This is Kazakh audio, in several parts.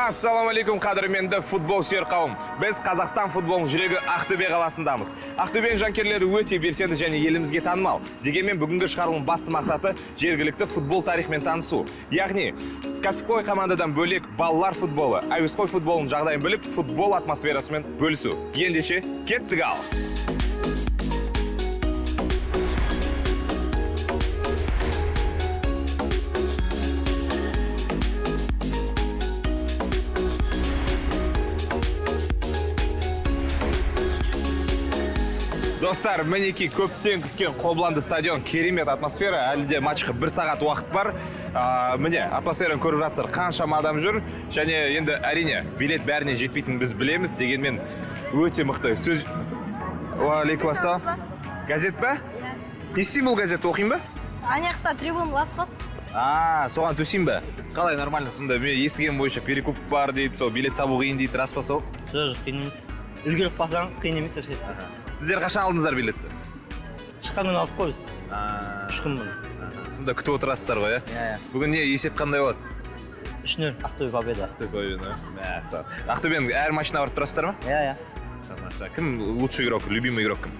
Assalomu alaykum qadrmenді futbol sher qavm. Biz Қазақстан futbolning жүрегі Ақтөбе қаласындамыз. Ақтөбенің жанкерлері өте белсенді және елімізге танымал. Дегенмен бүгінгі шығарылым басты мақсаты жергілікті футбол тарихымен танысу. Яғни, кәсіпқой командадан бөлек балалар футболы, әуесқой футболының жағдайын біліп, футбол атмосферасымен бөлісу. Ендеше, кеттік ал! Достар, мінеки көптен күткен Қобыланды стадион, керемет атмосфера, әлі де матчқа 1 сағат уақыт бар. Міне, атмосфераны көріп жатсыздар, қаншама адам жүр, және енді әрине билет бәріне жетпейтінін біз білеміз, дегенмен өте мықты. Сөз Уалейкум ассалам. Газет па? Не істеймін бұл газетті, оқимын ба? Анаяқта трибун басқы. Соған төсеймін ба? Қалай нормально, сонда мен естіген бойынша перекуп бар дейді, сол билет табу қиын дейді, рас па сол? Жоқ, қиын емес. Үлгеріп қалсаң қиын емес ешқайсысы. Сіздер қашан алдыңыздар билетті? Шыққан күні алдық қой біз. 3 күн бұрын. Сонда күтіп отырасыздар ғой, Иә. Бүгін не есеп қандай болады? 3-0 Ақтөбе победа. Ақтөбенің әр матчына барып тұрасыздар ма? Иә. Тамаша. Кім лучший игрок, любимый игрок кім?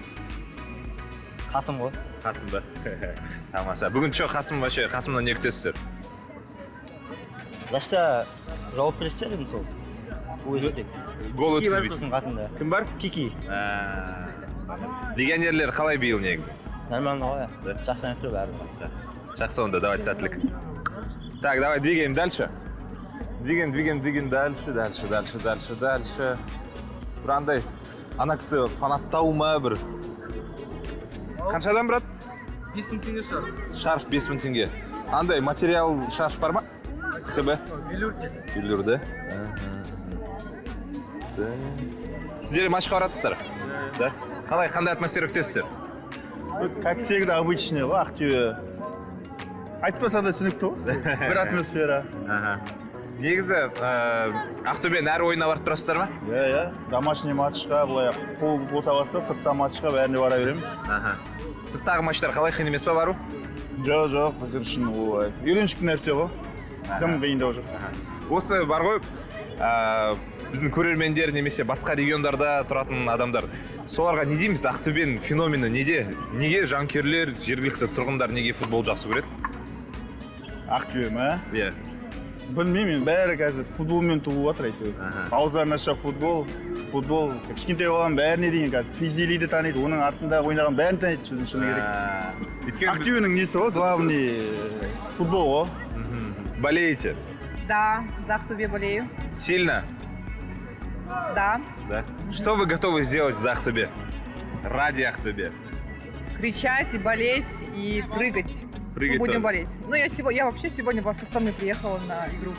Қасым ғой. Қасым ба? Тамаша. Бүгін Қасымнан не күтесіздер? Лашта жауап бересіздер енді сол. Өзі тек. Гол өткізбейді. Сосын қасында. Кім бар? Кики. Легионерлер қалай биыл негізі? Нормально ғой. Жақсы ойнап тұр бәрі. Жақсы онда, давайте сәттілік. Так, давай двигаем дальше. Двигаем дальше. Бірандай, ана кісі фанаттау ма бір? Қаншадан, брат? 5000 теңге шарф. Шарф 5000 теңге. Андай материал шарф бар ма? Қыбы? Белюрде. Сіздер матчқа баратсыздар? Да. Қандай атмосфера күтесіздер? Как всегда, обычный, Ақтөбе. Айтпаса да түсінікті ғой. Бір атмосфера. Негізі, Ақтөбенің әр ойына барып тұрасыздар ма? Иә. Домашний матчқа, былай қол болса батса, сыртта матчқа бәріне бара береміз. Сырттағы матчтар қалай, қиын емес па бару? Жоқ, біздер үшін олай. Үйреншікті нәрсе ғой. Кім қиындау жоқ. Осы бар ғой, біздің көрермендер немесе басқа региондарда тұратын адамдар. Соларға не дейміз, Ақтөбенің феномені неде? Неге жанкүйерлер, жергілікті тұрғындар неге футбол жақсы көреді? Ақтөбе ма? Иә. Білмеймін, бәрі қазір футболмен туып жатыр әйтеуір. Ауыздарына аша футбол, кішкентай болған бәріне деген қазір Пизелиді таниды, оның артында ойнаған бәрін таниды шыны керек. Ақтөбенің несі ғой, главный футбол ғой. Болеете? Да, за Ақтөбе болею. Сильно? Да. Что вы готовы сделать за Ақтөбе? Ради Ақтөбе? Кричать и болеть и прыгать. Мы будем болеть. Ну, я вообще сегодня в Астане приехала на игру.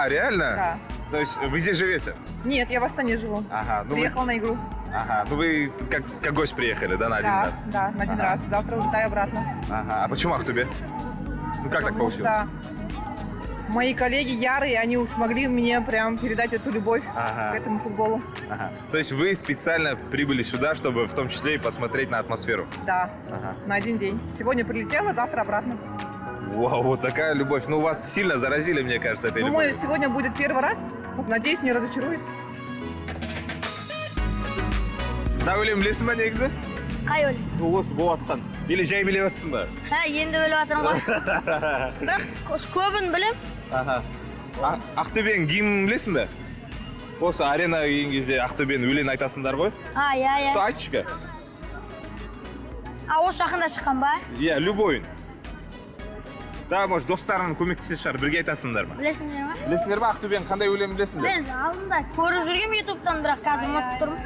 Реально? Да. То есть вы здесь живете? Нет, я в Астане живу. Приехала на игру. Ну вы как гость приехали, да, на один раз? Да, на один раз. Завтра улетаю обратно. А почему Ақтөбе? Ну как так получилось? Да. Мои коллеги ярые, они смогли мне прям передать эту любовь к этому футболу. То есть вы специально прибыли сюда, чтобы в том числе и посмотреть на атмосферу? Да, на один день. Сегодня прилетела, завтра обратно. Вау, вот такая любовь. Ну, вас сильно заразили, мне кажется, этой любовью. Думаю, сегодня будет первый раз. Надеюсь, не разочаруюсь. Нәулем білесің ба негізі? Қай өл? Осы болып атқан. Или жай біліп атсың ба? Енді біліп атырмын ғой. Бірақ көбін білем. Ақтөбенің гимнін білесің ба? Осы аренаға келген кезде Ақтөбенің өлең айтасыңдар ғой? Иә. Сол айтшы ка. Осы жақында шыққан ба? Иә, любойын. Да, может, достарың көмектесетін шығар, бірге айтасыңдар ма? Білесіңдер ма? Білесіңдер ма Ақтөбенің қандай өлеңін білесіңдер? Мен алдында көріп жүргем ютубтан, бірақ қазір ұмытып тұрмын.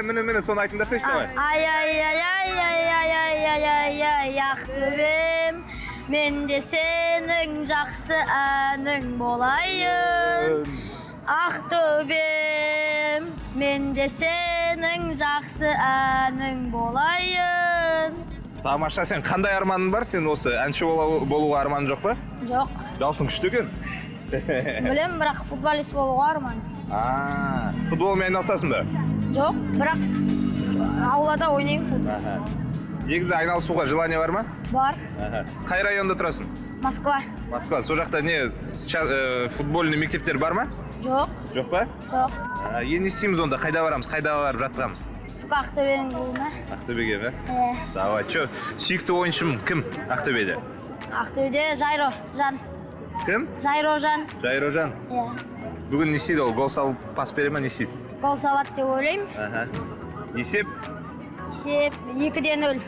Міне, соны айтыңдарсайшы давай. Ай, Ақтөбем, мен де сенің жақсы әнің болайын. Ақтөбем, мен де сенің жақсы әнің болайын. Тамаша, сен қандай арманың бар? Сен осы әнші болуға арманың жоқ па? Жоқ. Даусың күшті екен. Білем, бірақ футболист болуға арман. Футболмен айналысасың ба? Жоқ, бірақ аулада ойнаймын футбол. Негізі айналысуға желание бар ма? Бар. Қай районда тұрасың? Москва. Москва. Сол жақта не футбольный мектептер бар ма? Жоқ. Жоқ па? Жоқ. Енді не істейміз онда? Қайда барамыз? Қайда барып жатқанбыз? Фк Ақтөбенің клубына. Ақтөбеге ме? Давай. Чё, сүйікті ойыншым кім Ақтөбеде? Ақтөбеде Жан. Кім? Жан. Жайрожан. Бүгін не істейді ол? Гол салып пас бере ма, не істейді? Гол салады деп ойлаймын. Есеп? Есеп 2-0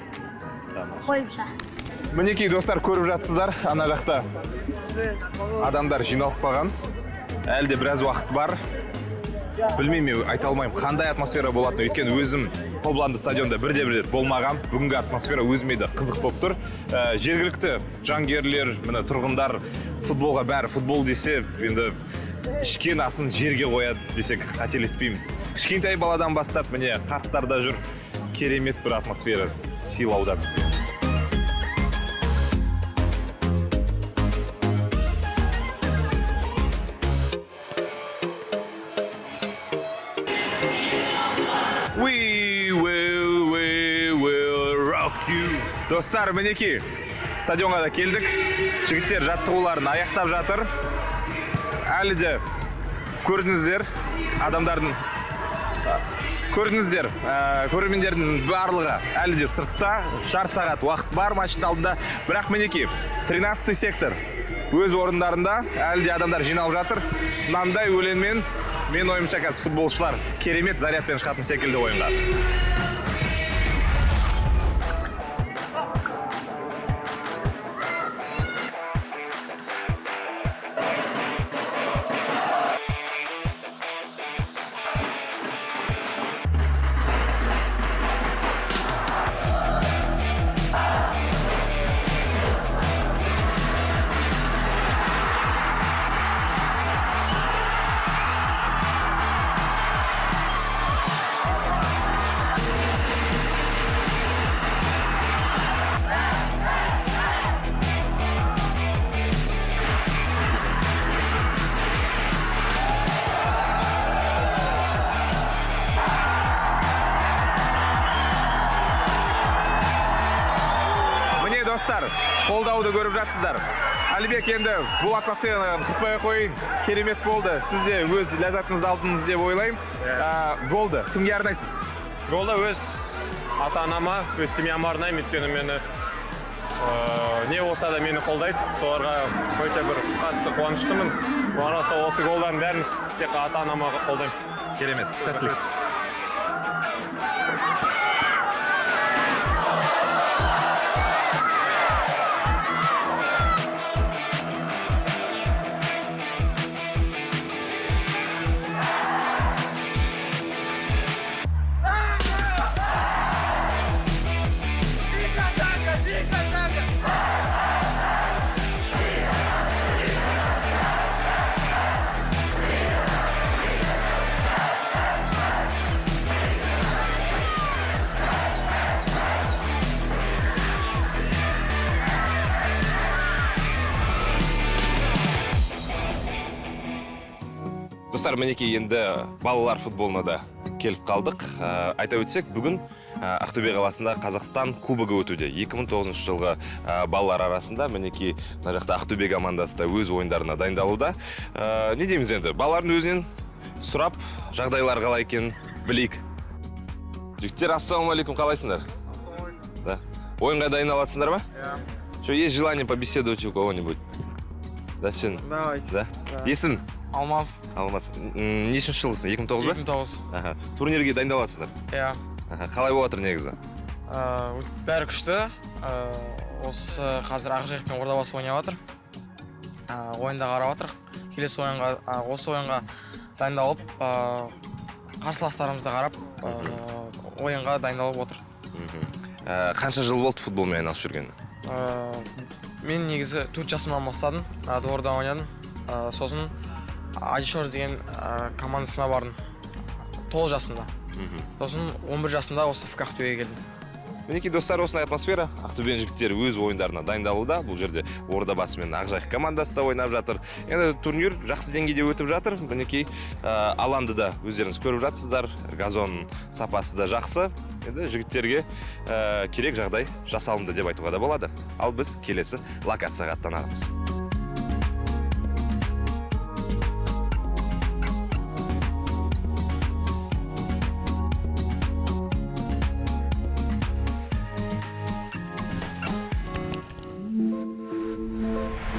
қойымша. Мінекей достар, көріп жатсыздар, ана жақта адамдар жиналып қалған. Әлде біраз уақыт бар. Білмеймін, айта алмаймын, қандай атмосфера болатыны. Өйткені өзім Қобыланды стадионда бірде-бір болмаған. Бүгінгі атмосфера өзіме де қызық болып тұр. Жергілікті жангерлер, міне тұрғындар футболға бәрі футбол десе, енді ішкен асын жерге қояды десек қателеспейміз. Кішкентай баладан бастап міне қарттарда жүр. Керемет бір атмосфера сыйлауда бізге. We will rock you. Достар, мінекей стадионға да келдік. Жігіттер жаттығуларын аяқтап жатыр. Әлі де көрдіңіздер адамдардың көрермендердің барлығы әлі де сыртта. Жарты сағат уақыт бар матчтың алдында. Бірақ мінекей 13-й сектор өз орындарында әлі де адамдар жиналып жатыр. Мынандай өлеңмен мен ойымша қазір футболшылар керемет зарядпен шығатын секілді ойынға. Достар, қолдауды көріп жатсыздар. Әлібек, енді бұл атмосфераны құртпай қойын, керемет болды. Сіз де өз ләззатыңызды алдыңыз деп ойлаймын. Голды кімге арнайсыз? Голды өз ата-анама, өз семьяма арнаймын, өйткені мені не болса да мені қолдайды. Соларға өте бір қатты қуаныштымын. Осы голдардың бәрін тек ата-анама қолдаймын. Керемет, сәттілік. Достар, мінекей енді балалар футболына да келіп қалдық. Айта өтсек, бүгін Ақтөбе қаласында Қазақстан кубогы өтуде. 2009 жылғы балалар арасында мінекей мына жақта Ақтөбе командасы да өз ойындарына дайындалуда. Не дейміз енді? Балалардың өзінен сұрап, жағдайлар қалай екенін білейік. Жігіттер, ассалаумалейкум, қалайсыңдар? Да. Ойынға дайындалатсыңдар ма? Что, есть желание побеседовать у кого-нибудь? Да, сен? Давайте. Да? Есім? Алмаз. Нешінші жылысың? 2009 ба? 2009. Турнирге дайындаласыңдар? Иә. Қалай болатыр негізі? Бәрі күшті. Осы қазір Ақжайықпен Ордабасы ойнап жатыр. Ойында қарап жатыр. Келесі ойынға, осы ойынға дайындалып, қарсыластарымызды қарап, ойынға дайындалып отыр. Қанша жыл болды футболмен айналысып жүргені? Мен негізі 4 жасымнан бастадым. Дворда ойнадым. Сосын Адишор деген командасына бардым. 9 жасымда. Сосын 11 жасымда осы ФК Ақтөбеге келдім. Мінекей достар, осындай атмосфера. Ақтөбенің жігіттері өз ойындарына дайындалуда. Бұл жерде Ордабасы мен Ақжайық командасы да ойнап жатыр. Енді турнир жақсы деңгейде өтіп жатыр. Мінекей алаңды да өздеріңіз көріп жатсыздар. Газон сапасы да жақсы. Енді жігіттерге керек жағдай жасалынды деп айтуға да болады. Ал біз келесі локацияға аттанамыз.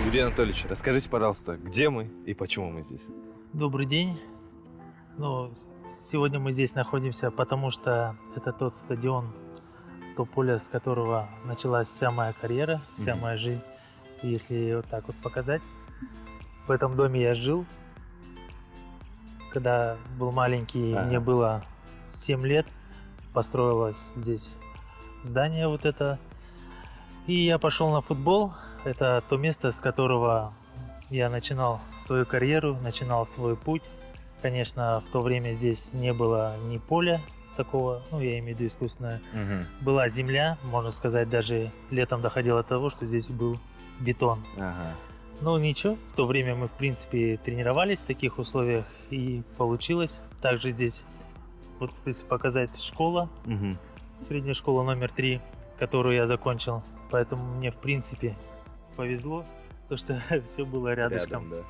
Юрий Анатольевич, расскажите, пожалуйста, где мы и почему мы здесь? Добрый день. Ну, сегодня мы здесь находимся, потому что это тот стадион, то поле, с которого началась вся моя карьера, вся моя жизнь. И если вот так вот показать, в этом доме я жил. Когда был маленький, мне было 7 лет, построилось здесь здание вот это. И я пошел на футбол. Это то место, с которого я начинал свою карьеру, начинал свой путь. Конечно, в то время здесь не было ни поля такого, ну, я имею в виду искусственное. Была земля, можно сказать, даже летом доходило до того, что здесь был бетон. Но ничего, в то время мы, в принципе, тренировались в таких условиях, и получилось. Также здесь, вот если показать, школа, средняя школа номер 3, которую я закончил. Поэтому мне, в принципе, повезло, то что все было рядышком. Рядом,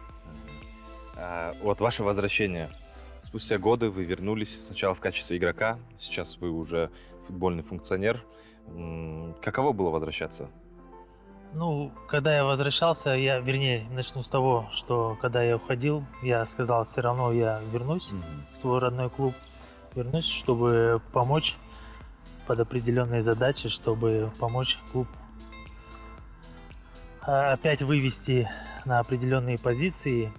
да. Вот ваше возвращение. Спустя годы вы вернулись сначала в качестве игрока, сейчас вы уже футбольный функционер. Каково было возвращаться? Ну, когда я возвращался, вернее, начну с того, что когда я уходил, я сказал, все равно я вернусь в свой родной клуб, вернусь, чтобы помочь под определенные задачи, чтобы помочь клуб опять вывести на определенные позиции,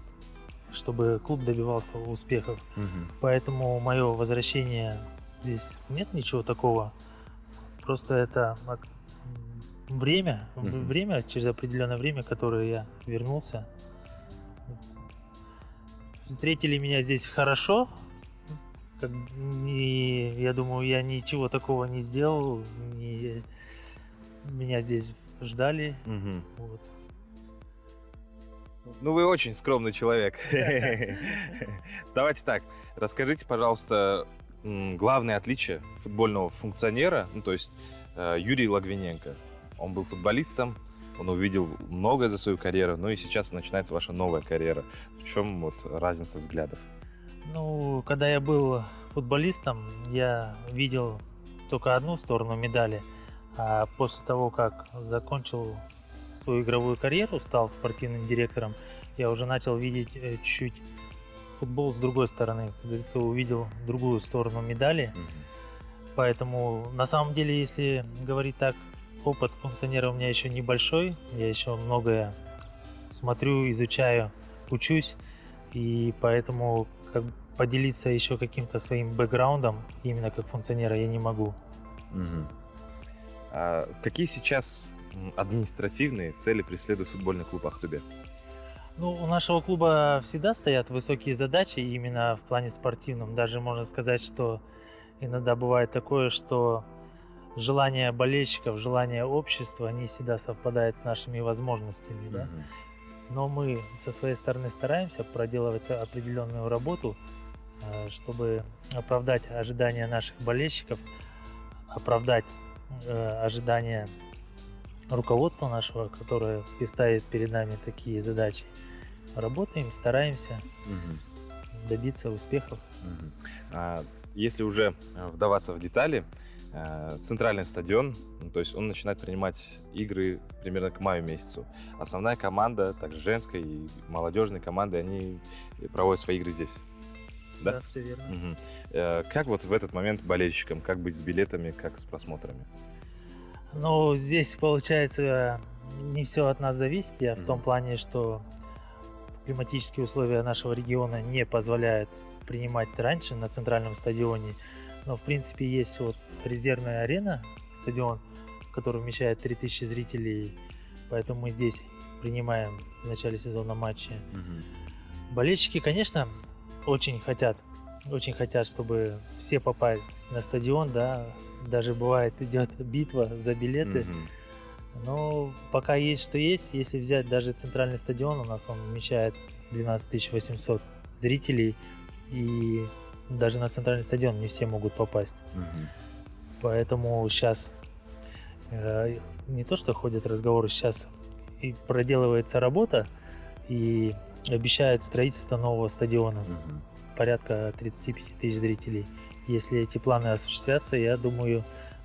чтобы клуб добивался успехов. Поэтому мое возвращение, здесь нет ничего такого. Просто это время, через определенное время, которое я вернулся. Встретили меня здесь хорошо. И я думаю, я ничего такого не сделал. Меня здесь ждали. Вот. Ну, вы очень скромный человек. Давайте так, расскажите, пожалуйста, главное отличие футбольного функционера, ну, то есть Юрий Логвиненко. Он был футболистом, он увидел многое за свою карьеру, ну и сейчас начинается ваша новая карьера. В чем вот разница взглядов? Ну, когда я был футболистом, я видел только одну сторону медали. А после того, как закончил свою игровую карьеру, стал спортивным директором, я уже начал видеть чуть-чуть футбол с другой стороны. Как говорится, увидел другую сторону медали. Поэтому, на самом деле, если говорить так, опыт функционера у меня еще небольшой. Я еще многое смотрю, изучаю, учусь. И поэтому поделиться еще каким-то своим бэкграундом, именно как функционера, я не могу. А какие сейчас административные цели преследует футбольный клуб Ахтубе? Ну, у нашего клуба всегда стоят высокие задачи именно в плане спортивном. Даже можно сказать, что иногда бывает такое, что желание болельщиков, желание общества не всегда совпадает с нашими возможностями. Да? Но мы со своей стороны стараемся проделывать определенную работу, чтобы оправдать ожидания наших болельщиков, оправдать ожидания руководства нашего, которое ставит перед нами такие задачи. Работаем, стараемся добиться успехов. Если уже вдаваться в детали, центральный стадион, то есть он начинает принимать игры примерно к маю месяцу. Основная команда, также женская и молодежные команды, они проводят свои игры здесь. Да, да, все верно. Как вот в этот момент болельщикам, как быть с билетами, как с просмотрами? Ну, здесь, получается, не все от нас зависит. Я в том плане, что климатические условия нашего региона не позволяют принимать раньше на центральном стадионе. Но, в принципе, есть вот резервная арена, стадион, который вмещает 3000 зрителей. Поэтому мы здесь принимаем в начале сезона матчи. Болельщики, конечно, очень хотят, чтобы все попали на стадион, да, даже бывает идет битва за билеты. Но пока есть что есть. Если взять даже центральный стадион, у нас он вмещает 12 800 зрителей. И даже на центральный стадион не все могут попасть. Поэтому сейчас не то, что ходят разговоры, сейчас и проделывается работа и обещают строительство нового стадиона. Порядка 35 тысяч зрителей. Если эти планы осуществятся, я думаю,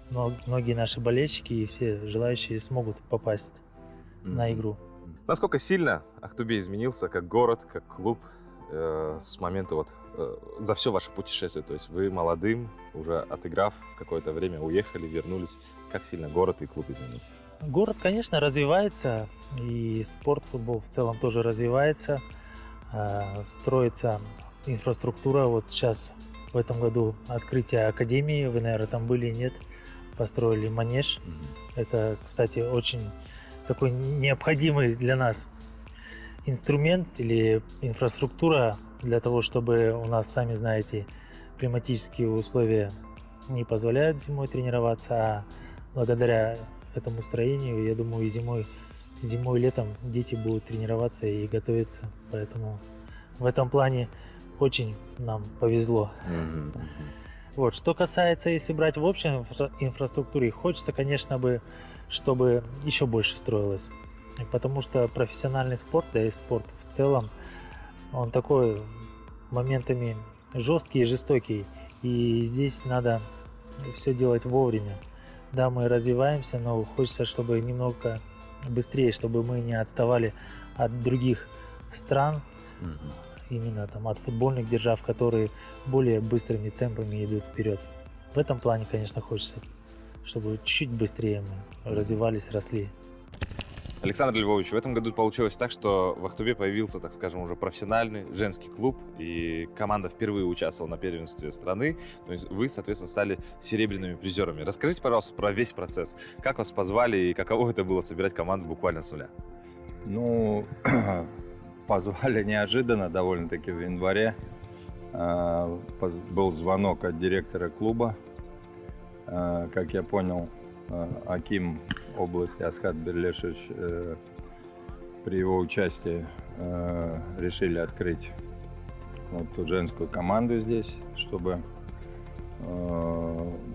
многие наши болельщики и все желающие смогут попасть на игру. Насколько сильно Ахтубе изменился как город, как клуб с момента за все ваше путешествие? То есть вы молодым, уже отыграв какое-то время, уехали, вернулись. Как сильно город и клуб изменился? Город, конечно, развивается, и спорт, футбол в целом тоже развивается. Строится инфраструктура. Вот сейчас в этом году открытие академии, вы, наверное, там были, нет? Построили манеж. Это, кстати, очень такой необходимый для нас инструмент или инфраструктура для того, чтобы у нас, сами знаете, климатические условия не позволяют зимой тренироваться, а благодаря этому строению, я думаю, и зимой и летом дети будут тренироваться и готовиться. Поэтому в этом плане очень нам повезло. Вот. Что касается, если брать в общей инфраструктуре, хочется, конечно, чтобы еще больше строилось. Потому что профессиональный спорт, да и спорт в целом, он такой моментами жесткий и жестокий. И здесь надо все делать вовремя. Да, мы развиваемся, но хочется, чтобы немного быстрее, чтобы мы не отставали от других стран, именно там от футбольных держав, которые более быстрыми темпами идут вперед. В этом плане, конечно, хочется, чтобы чуть быстрее мы развивались, росли. Александр Львович, в этом году получилось так, что в Ахтубе появился, так скажем, уже профессиональный женский клуб, и команда впервые участвовала на первенстве страны. Вы, соответственно, стали серебряными призерами. Расскажите, пожалуйста, про весь процесс. Как вас позвали и каково это было собирать команду буквально с нуля? Ну, позвали неожиданно, довольно-таки в январе. Был звонок от директора клуба. Как я понял, Аким области Асхат Берлешевич при его участии решили открыть вот ту женскую команду здесь, чтобы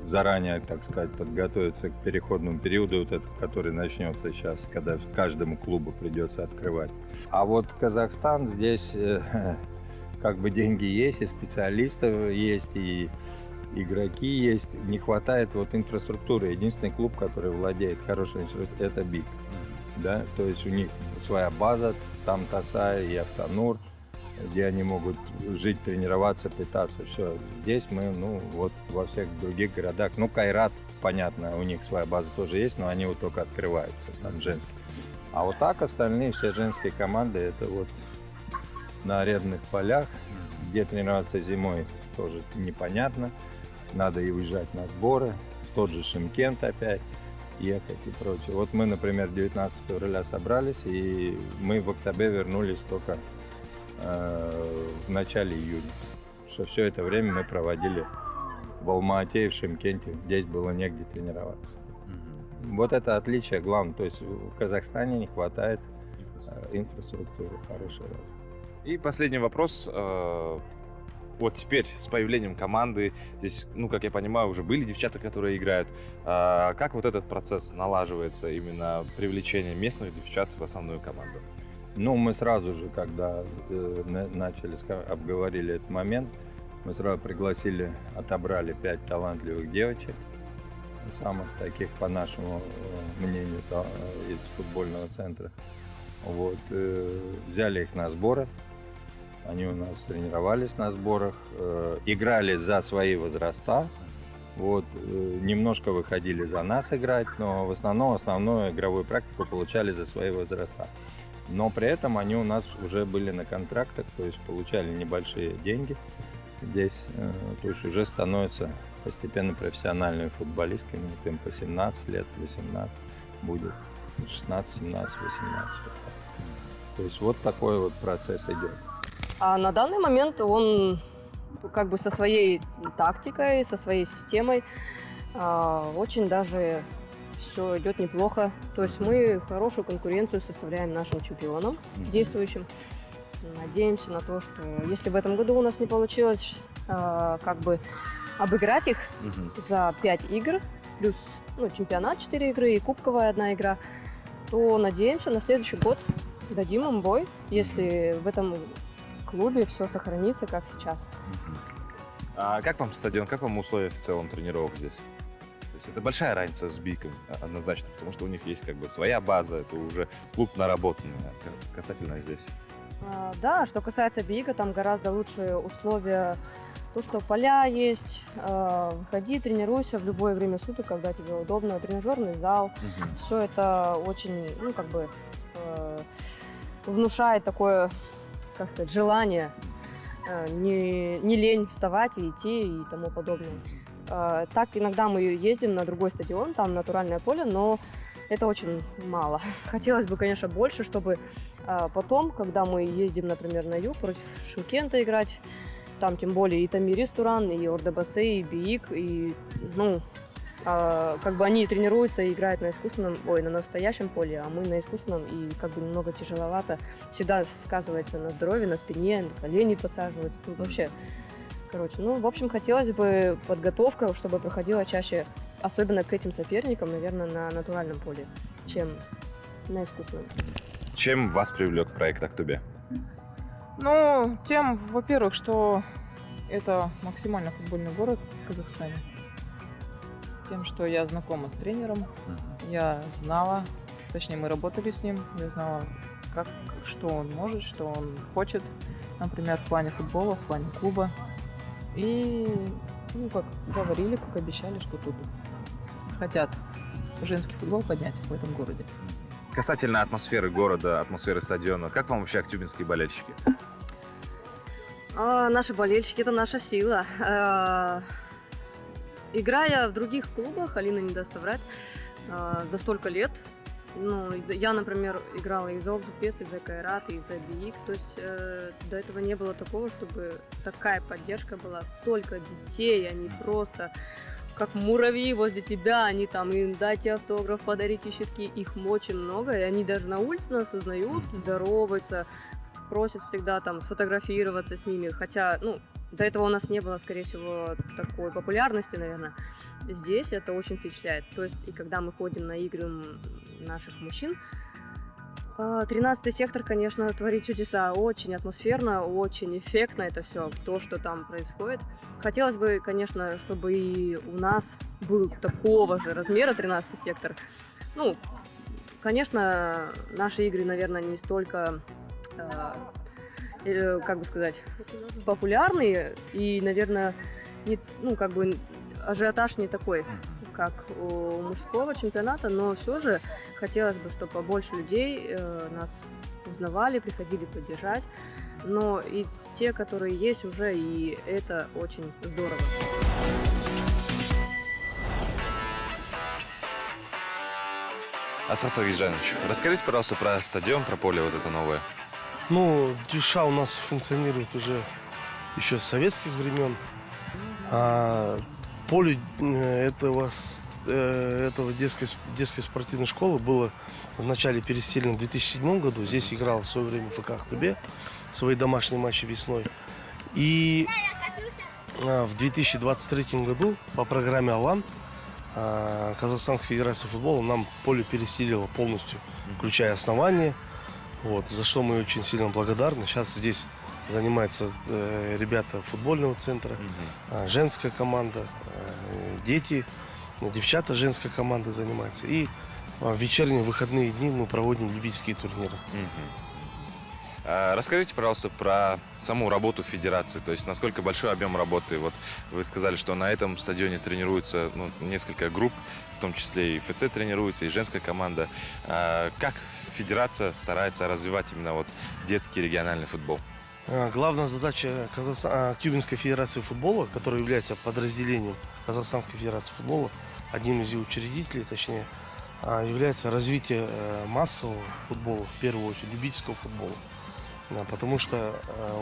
заранее, так сказать, подготовиться к переходному периоду, вот этот, который начнется сейчас, когда каждому клубу придется открывать. А вот Казахстан здесь как бы деньги есть, и специалистов есть, и игроки есть, не хватает вот инфраструктуры. Единственный клуб, который владеет хорошей инфраструктурой, это БИК. Да? То есть у них своя база, там Тасай и Автонур, где они могут жить, тренироваться, питаться. Все. Здесь мы, вот во всех других городах, Кайрат, понятно, у них своя база тоже есть, но они вот только открываются, там женские. А вот так остальные все женские команды, это вот на арендных полях, где тренироваться зимой тоже непонятно. Надо и уезжать на сборы, в тот же Шымкент опять ехать и прочее. Вот мы, например, 19 февраля собрались, и мы в октябре вернулись только в начале июня. Что все это время мы проводили в Алма-Ате и в Шымкенте. Здесь было негде тренироваться. Вот это отличие главное. То есть в Казахстане не хватает инфраструктуры хорошей. И последний вопрос. Вот теперь с появлением команды, здесь, как я понимаю, уже были девчата, которые играют. Как вот этот процесс налаживается, именно привлечение местных девчат в основную команду? Мы сразу же, когда обговорили этот момент, мы сразу пригласили, отобрали 5 талантливых девочек, самых таких, по нашему мнению, из футбольного центра. Вот, взяли их на сборы. Они у нас тренировались на сборах, играли за свои возраста, вот, немножко выходили за нас играть, но в основном основную игровую практику получали за свои возраста. Но при этом они у нас уже были на контрактах, то есть получали небольшие деньги здесь, то есть уже становятся постепенно профессиональными футболистками, им по 17 лет, 18 будет, 16, 17, 18. Вот так. То есть вот такой вот процесс идет. А на данный момент он как бы со своей тактикой, со своей системой Очень даже все идет неплохо. То есть мы хорошую конкуренцию составляем нашим чемпионам, действующим. Надеемся на то, что если в этом году у нас не получилось как бы обыграть их за 5 игр, плюс чемпионат 4 игры и кубковая 1 игра, то надеемся на следующий год дадим им бой, если в этом клубе все сохранится, как сейчас. А как вам стадион, как вам условия в целом тренировок здесь? То есть это большая разница с Бийком, однозначно, потому что у них есть как бы своя база, это уже клуб наработанный, касательно здесь. Да, что касается Бига, там гораздо лучшие условия. То, что поля есть, выходи, тренируйся в любое время суток, когда тебе удобно, тренажерный зал. Все это очень, внушает такое, как сказать, желание, не лень вставать и идти и тому подобное. Так иногда мы ездим на другой стадион, там натуральное поле, но это очень мало. Хотелось бы, конечно, больше, чтобы потом, когда мы ездим, например, на юг против Шымкента играть, там тем более и Тамирис Туран, и Ордабасе, и Биик, и, как бы они тренируются и играют на настоящем поле, а мы на искусственном, и как бы немного тяжеловато. Всегда сказывается на здоровье, на спине, на колени подсаживаются, тут вообще. В общем, хотелось бы подготовка, чтобы проходила чаще, особенно к этим соперникам, наверное, на натуральном поле, чем на искусственном. Чем вас привлек проект Актобе? Тем, во-первых, что это максимально футбольный город в Казахстане. Тем, что я знакома с тренером, я знала, точнее, мы работали с ним, я знала, что он может, что он хочет, например, в плане футбола, в плане клуба. И, как говорили, как обещали, что тут хотят женский футбол поднять в этом городе. Касательно атмосферы города, атмосферы стадиона, как вам вообще актюбинские болельщики? Наши болельщики – это наша сила. Играя в других клубах, Алина не даст соврать, за столько лет, я, например, играла и за Окжупес, и за Кайрат, и за Биик, то есть до этого не было такого, чтобы такая поддержка была, столько детей, они просто как муравьи возле тебя, они там, им дайте автограф, подарите щитки, их очень много, и они даже на улице нас узнают, здороваются, просят всегда там сфотографироваться с ними, хотя, до этого у нас не было, скорее всего, такой популярности, наверное. Здесь это очень впечатляет. То есть, и когда мы ходим на игры наших мужчин, 13-й сектор, конечно, творит чудеса. Очень атмосферно, очень эффектно это все, то, что там происходит. Хотелось бы, конечно, чтобы и у нас был такого же размера 13-й сектор. Конечно, наши игры, наверное, не столько... популярные и, наверное, ажиотаж не такой, как у мужского чемпионата, но все же хотелось бы, чтобы побольше людей нас узнавали, приходили поддержать, но и те, которые есть уже, и это очень здорово. Асхат Сагиджанович, расскажите, пожалуйста, про стадион, про поле вот это новое. Дюша у нас функционирует уже еще с советских времен. Поле этого детской спортивной школы было вначале переселено в 2007 году. Здесь играл в свое время ФК Актобе свои домашние матчи весной. И в 2023 году по программе «Алан» Казахстанской Федерации футбола нам поле переселило полностью, включая основание. За что мы очень сильно благодарны. Сейчас здесь занимаются ребята футбольного центра, женская команда, дети, девчата женская команда занимается. И в вечерние выходные дни мы проводим любительские турниры. Расскажите, пожалуйста, про саму работу федерации, то есть насколько большой объем работы. Вот вы сказали, что на этом стадионе тренируются несколько групп, в том числе и ФЦ тренируется, и женская команда. Как федерация старается развивать именно детский региональный футбол? Главная задача Актюбинской Федерации футбола, которая является подразделением Казахстанской Федерации футбола, одним из ее учредителей, точнее, является развитие массового футбола, в первую очередь, любительского футбола. Потому что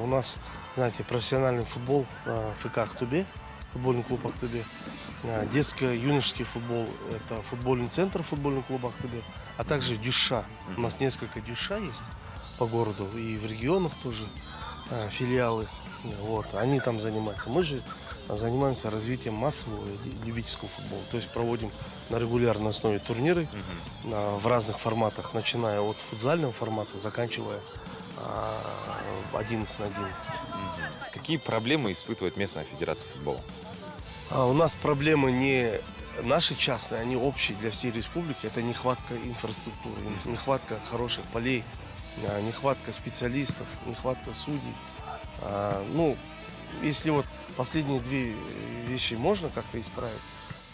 у нас, знаете, профессиональный футбол ФК Актобе, футбольный клуб Актобе. Детско-юношеский футбол – это футбольный центр футбольного клуба Актобе, а также дюша. У нас несколько дюша есть по городу и в регионах тоже филиалы. Вот, они там занимаются. Мы же занимаемся развитием массового и любительского футбола. То есть проводим на регулярной основе турниры в разных форматах, начиная от футзального формата, заканчивая 11 на 11. Какие проблемы испытывает местная федерация футбола? У нас проблемы не наши частные, они общие для всей республики. Это нехватка инфраструктуры, нехватка хороших полей, нехватка специалистов, нехватка судей. Ну, если вот последние две вещи можно как-то исправить,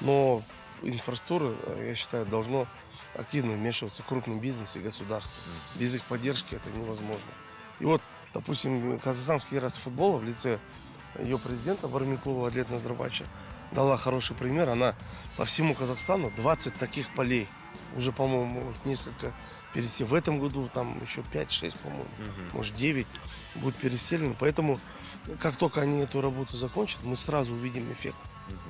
но инфраструктура, я считаю, должно активно вмешиваться крупный бизнес и государство. Без их поддержки это невозможно. И вот, допустим, Казахстанский федерация футбола в лице ее президента Бармикулова Адлет Назарбаевича дала хороший пример. Она по всему Казахстану 20 таких полей. Уже, по-моему, несколько переселено. В этом году там еще 5-6, по-моему, может 9 будет переселено. Поэтому, как только они эту работу закончат, мы сразу увидим эффект.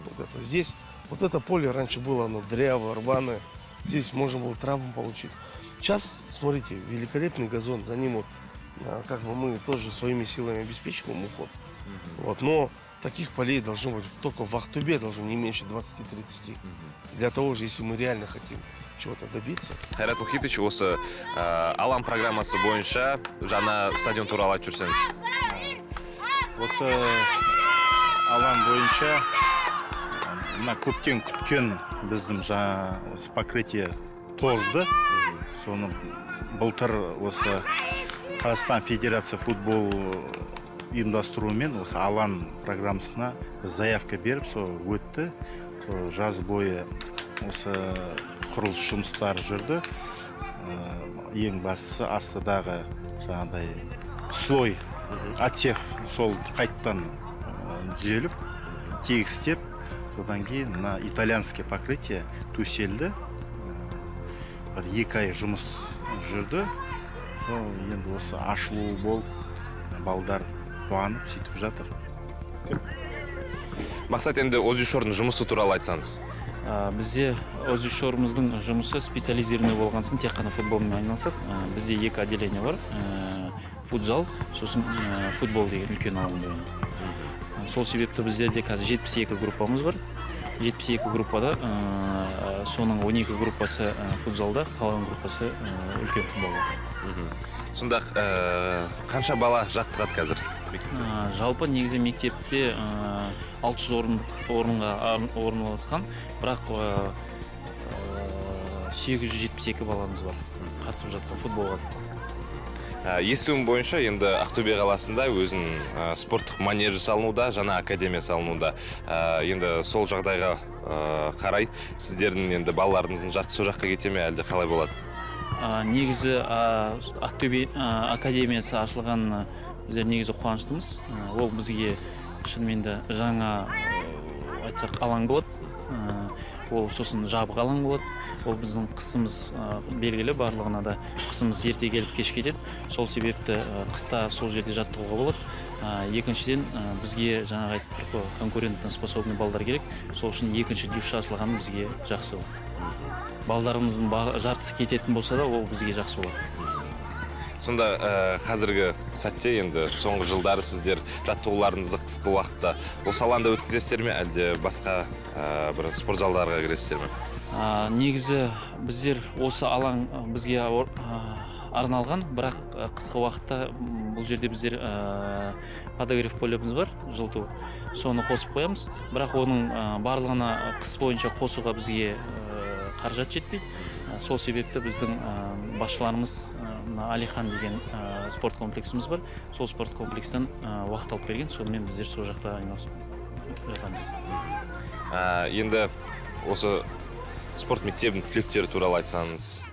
Вот это. Здесь, вот это поле раньше было, оно дрявое, рваное. Здесь можно было травму получить. Сейчас, смотрите, великолепный газон. За ним вот, как бы мы тоже своими силами обеспечиваем уход. Вот, но таких полей должно быть только в Актобе должно не меньше 20-30. Для того же, если мы реально хотим чего-то добиться. Қайрат Мұхитович, осы алам программасы бойынша жаңа стадион туралы айтып жүрсеңіз. Осы алаң бойынша мына көптен күткен біздің жаңа покрытие тозды. Соны былтыр осы Қазақстан Федерация футбол ұйымдастыруымен осы алаң программасына заявка беріп, сол өтті. Жаз бойы осы құрылыс жұмыстары жүрді. Ең бастысы астыдағы жаңағыдай слой отсев сол қайттан түзеліп, тегістеп, содан кейін мына итальянский покрытие төселді. Бір 2 ай жұмыс жүрді. Сол енді осы ашылуы болып, балдар қуанып сөйтіп жатыр. Мақсат, енді Озюшордың жұмысы туралы айтсаңыз. Бізде Озюшорымыздың жұмысы специализированный болғансын тек қана футболмен айналысады. Бізде 2 отделение бар. Футзал, сосын футбол деген үлкен алаң бойынша. Сол себепті біздерде қазір 72 группамыз бар. 72 группада соның 12 группасы футзалда, қалған группасы үлкен футболда. Сонда қанша бала жаттығады қазір? Жалпы негізі мектепте 600 орынға орналасқан, бірақ 872 баламыз бар қатысып жатқан футболға. Естуім бойынша енді Ақтөбе қаласында өзінің спорттық манежі салынуда, жаңа академия салынуда. Енді сол жағдайға қарай сіздердің енді балаларыңыздың жартысы сол жаққа кете ме, әлде қалай болады? Негізі Ақтөбе академиясы ашылған біздер негізі қуаныштымыз. Ол бізге шынымен де жаңа айтсақ алаң болады. Ол сосын жабық алаң болады. Ол біздің қысымыз белгілі, барлығына да қысымыз ерте келіп кеш кетеді. Сол себепті қыста сол жерде жаттығуға болады. Екіншіден бізге жаңағы айтып конкурентно способный балдар керек. Сол үшін екінші дюша ашылғаны бізге жақсы болады. Балдарымыздың жартысы кететін болса да, ол бізге жақсы болады. Сонда қазіргі сәтте енді соңғы жылдары сіздер жаттығуларыңызды қысқы уақытта осы алаңда өткізесіздер ме, әлде басқа бір спорт залдарға кіресіздер ме? Негізі біздер осы алаң бізге арналған, бірақ қысқы уақытта бұл жерде біздер подогрев полеміз бар, жылыту. Соны қосып қоямыз, бірақ оның барлығына қыс бойынша қосуға бізге қаражат жетпейді. Сол себепті біздің басшыларымыз Алихан деген спорт комплексіміз бар. Сол спорт комплекстен уақыт алып берген, сонымен біздер сол жақта айналысып жатамыз. Енді осы спорт мектебінің түлектері туралы айтсаңыз,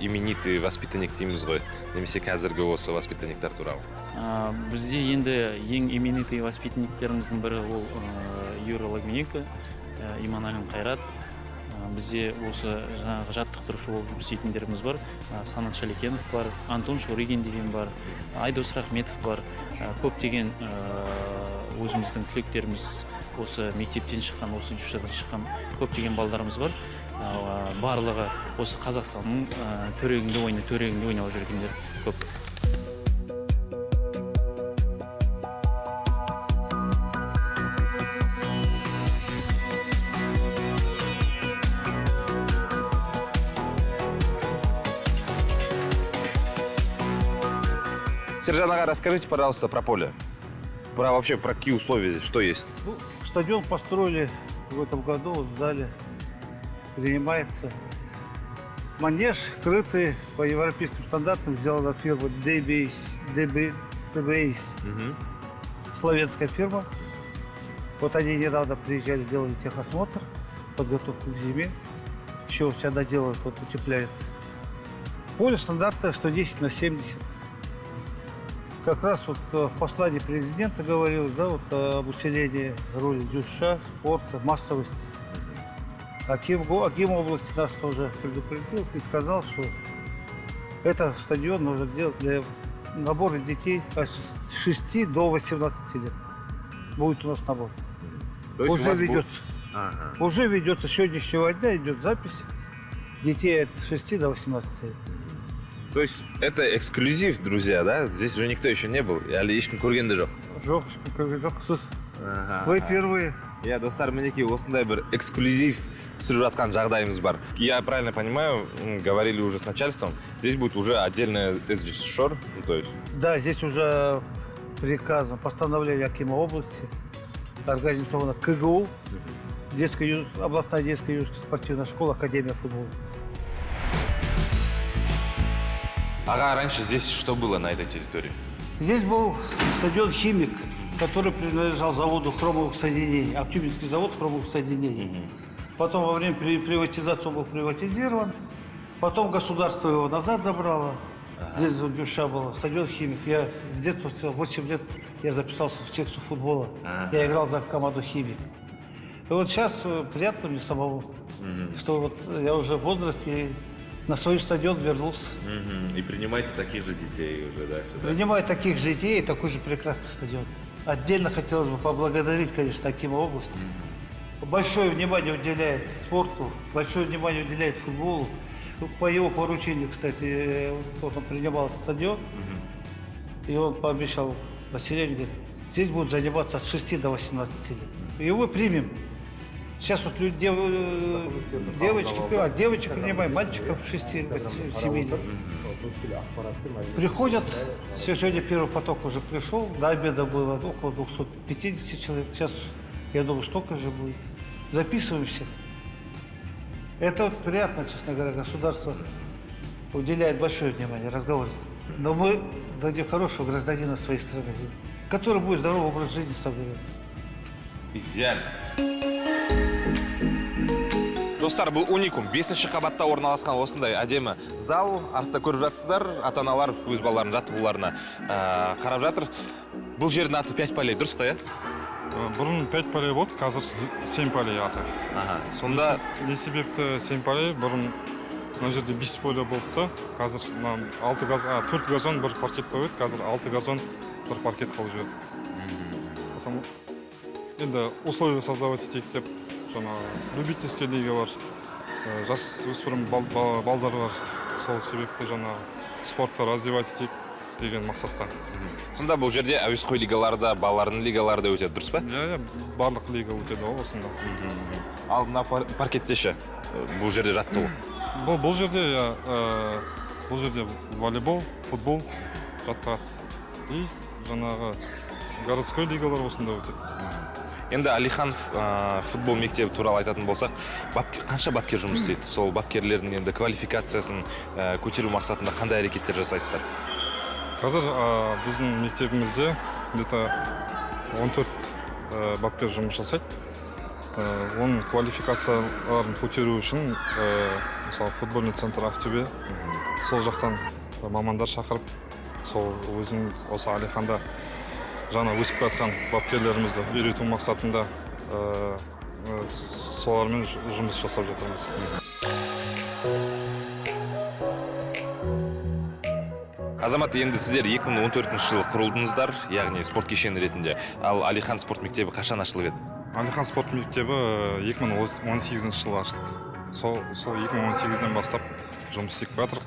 именитый воспитанник дейміз ғой, немесе қазіргі осы воспитанниктар туралы? Бізде енді ең именитый воспитанниктеріміздің бірі ол Юра Лагмененко, Иманалин Қайрат, бізде осы жаңағы жаттықтырушы болып жұмыс істейтіндеріміз бар. Санат Шалекенов бар, Антон Шоригин деген бар, Айдос Рахметов бар. Көптеген өзіміздің түлектеріміз осы мектептен шыққан, осы жушадан шыққан көптеген балдарымыз бар. Барлығы осы Қазақстанның төрегінде ойнап жүргендер көп. Сержан Ага, расскажите, пожалуйста, про поле. Вообще, про какие условия здесь, что есть? Стадион построили в этом году, вот сдали, принимается. Манеж крытый по европейским стандартам, сделана фирма DBS, славянская фирма. Вот они недавно приезжали, делали техосмотр, подготовку к зиме. Еще вот сюда делают, вот утепляется. Поле стандартное 110/70. Как раз вот в послании президента говорилось, да, вот об усилении роли дюша, спорта, массовости. Аким области нас тоже предупредил и сказал, что этот стадион нужно делать для набора детей от 6 до 18 лет. Будет у нас набор. Уже ведется. Уже ведется, с сегодняшнего дня идет запись детей от 6 до 18 лет. То есть это эксклюзив, друзья, да? Здесь уже никто еще не был. Әлі ешкім көрген де жоқ. Жоқ, сіз. Вы первые. Я, достар, мінекей осындай бір эксклюзив түсіріп жатқан жағдайымыз бар. Я правильно понимаю, говорили уже с начальством, здесь будет уже отдельная СДЮСШОР, то есть... Да, здесь уже приказом, постановлением Акима области организована КГУ, областная детская юношеская спортивная школа, Академия футбола. Ага, раньше здесь что было на этой территории? Здесь был стадион «Химик», который принадлежал заводу хромовых соединений, Актюбинский завод хромовых соединений. Потом во время приватизации он был приватизирован, потом государство его назад забрало. Здесь дюша была, стадион «Химик». Я с детства, 8 лет, я записался в секцию футбола. Я играл за команду «Химик». И вот сейчас приятно мне самому, что вот я уже в возрасте на свой стадион вернулся. И принимайте таких же детей уже, да, сюда? Принимаю таких же детей и такой же прекрасный стадион. Отдельно хотелось бы поблагодарить, конечно, Акима области. Большое внимание уделяет спорту, большое внимание уделяет футболу. По его поручению, кстати, вот он принимал этот стадион, и он пообещал населению, говорит, здесь будут заниматься от 6 до 18 лет. Его примем. Сейчас вот девочек принимаем, мальчиков 6-7 лет. Приходят, сегодня первый поток уже пришел, до обеда было около 250 человек, сейчас, я думаю, столько же будет. Записываем всех. Это вот приятно, честно говоря, государство уделяет большое внимание разговору. Но мы дадим хорошего гражданина своей страны, который будет здоровый образ жизни соблюдать. Идеально. Достар, бұл уникум. 5-ші қабатта орналасқан осындай әдемі зал. Артта көріп жатсыздар, ата-аналар өз балаларын жаттығуларына қарап жатыр. Бұл жердің аты 5 полей, дұрыс қой, Бұрын 5 полей болды, қазір 7 полей аты. Сонда не себепті 7 полей, бұрын мына жерде 5 поле болыпты. Қазір 4 газон, 1 паркет қойып, қазір 6 газон, 1 паркет қылып жіберді. Потому енді условия создавать істейік деп, любительский лига бар, жас өспірім балдар бар. Сол себепті спортты развивать істейік деген мақсатта. Сонда бұл жерде әуесқой лигаларда, балалардың лигаларда өтеді, дұрыс па? Иә, барлық лига өтеді ол осында. Ал мына паркетте ше, бұл жерде жаттығу? Бұл жерде волейбол, футбол жаттығады. И городской лигалар осында өтеді. Енді Алихан футбол мектебі туралы айтатын болсақ, қанша бапкер жұмыс істейді? Сол бапкерлердің енді квалификациясын көтеру мақсатында қандай әрекеттер жасайсыздар? Қазір біздің мектебімізде где-то 14 бапкер жұмыс жасайды. Оның квалификацияларын көтеру үшін, мысалы, футбольный центр Ақтөбе, сол жақтан мамандар шақырып, сол өзің осы Алиханда жаңа өсіп жатқан бапкерлерімізді үйрету мақсатында солармен жұмыс жасап жатырмыз. Азамат, енді сіздер 2014 жылы құрылдыңыздар, яғни спорт кешені ретінде. Ал Алихан спорт мектебі қашан ашылып еді? Алихан спорт мектебі 2018 жылы ашылды. Сол 2018-ден бастап жұмыс істеп жатырық.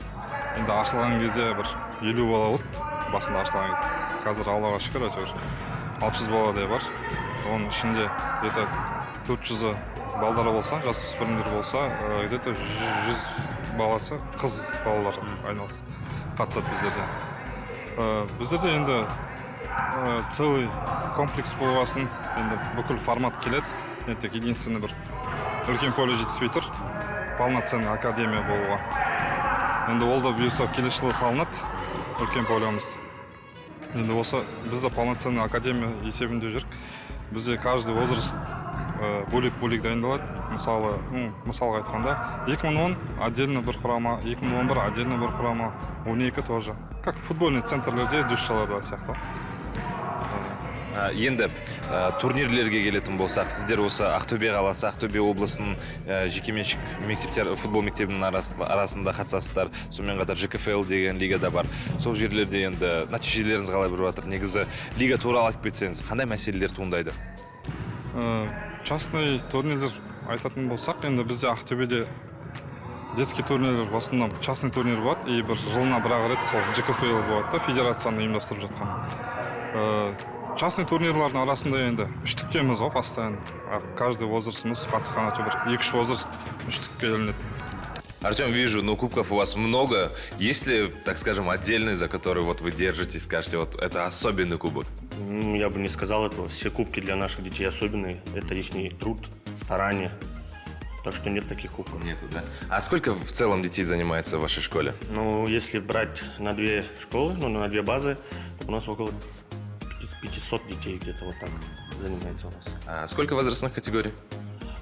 Енді ашылған кезде бір 50 бала болды, басында ашылған кезде. Қазір Аллаға шүкір, әйтеуір 600 баладай бар. Оның ішінде где-то 400 балдары болса, жасөспірімдер болса, где-то 100 баласы қыз балалар айналысады, қатысады біздерде. Біздерде енді целый комплекс болғасын, енді бүкіл формат келеді. Енді тек единственный бір үлкен поле жетіспей тұр, полноценный академия болуға. Енді ол да бұйырса келесі жылы салынады, үлкен полеміз. Енді осы бізде полноценный академия есебінде жүрік. Бізде каждый возраст бөлек-бөлек дайындалады. Мысалға айтқанда 2010 отдельно бір құрама, 2011 отдельно бір құрама, 12 тоже. Как футбольный центрлерде душаларда сияқты. Енді турнирлерге келетін болсақ, сіздер осы Ақтөбе қаласы, Ақтөбе облысының жекеменшік мектептер, футбол мектебінің арасында қатысасыздар. Сонымен қатар ЖКФЛ деген лига да бар. Сол жерлерде енді нәтижелеріңіз қалай жүріп жатыр? Негізі лига туралы айтып кетсеңіз, қандай мәселелер туындайды? Частный турнирлер айтатын болсақ, енді бізде Ақтөбеде детский турнирлер, в основном частный турнир болады, и бір жылына бір-ақ рет сол ЖКФЛ болады да, федерацияны ұйымдастырып жатқан. Частный турнирлардың арасында енді үштіктеміз ғой постоянно. Каждый возрастымыз қатысқан әйтеуір бір 2-3 возраст үштікке ілінеді. Артем, вижу, кубков у вас много. Есть ли, так скажем, отдельный, за который вот вы держитесь, скажете, вот это особенный кубок? Я бы не сказал этого. Все кубки для наших детей особенные. Это их труд, старание. Так что нет таких кубков. Нету, да? А сколько в целом детей занимается в вашей школе? Если брать на 2 школы, на 2 базы, у нас около 500 детей где-то вот так занимается у нас. А сколько возрастных категорий?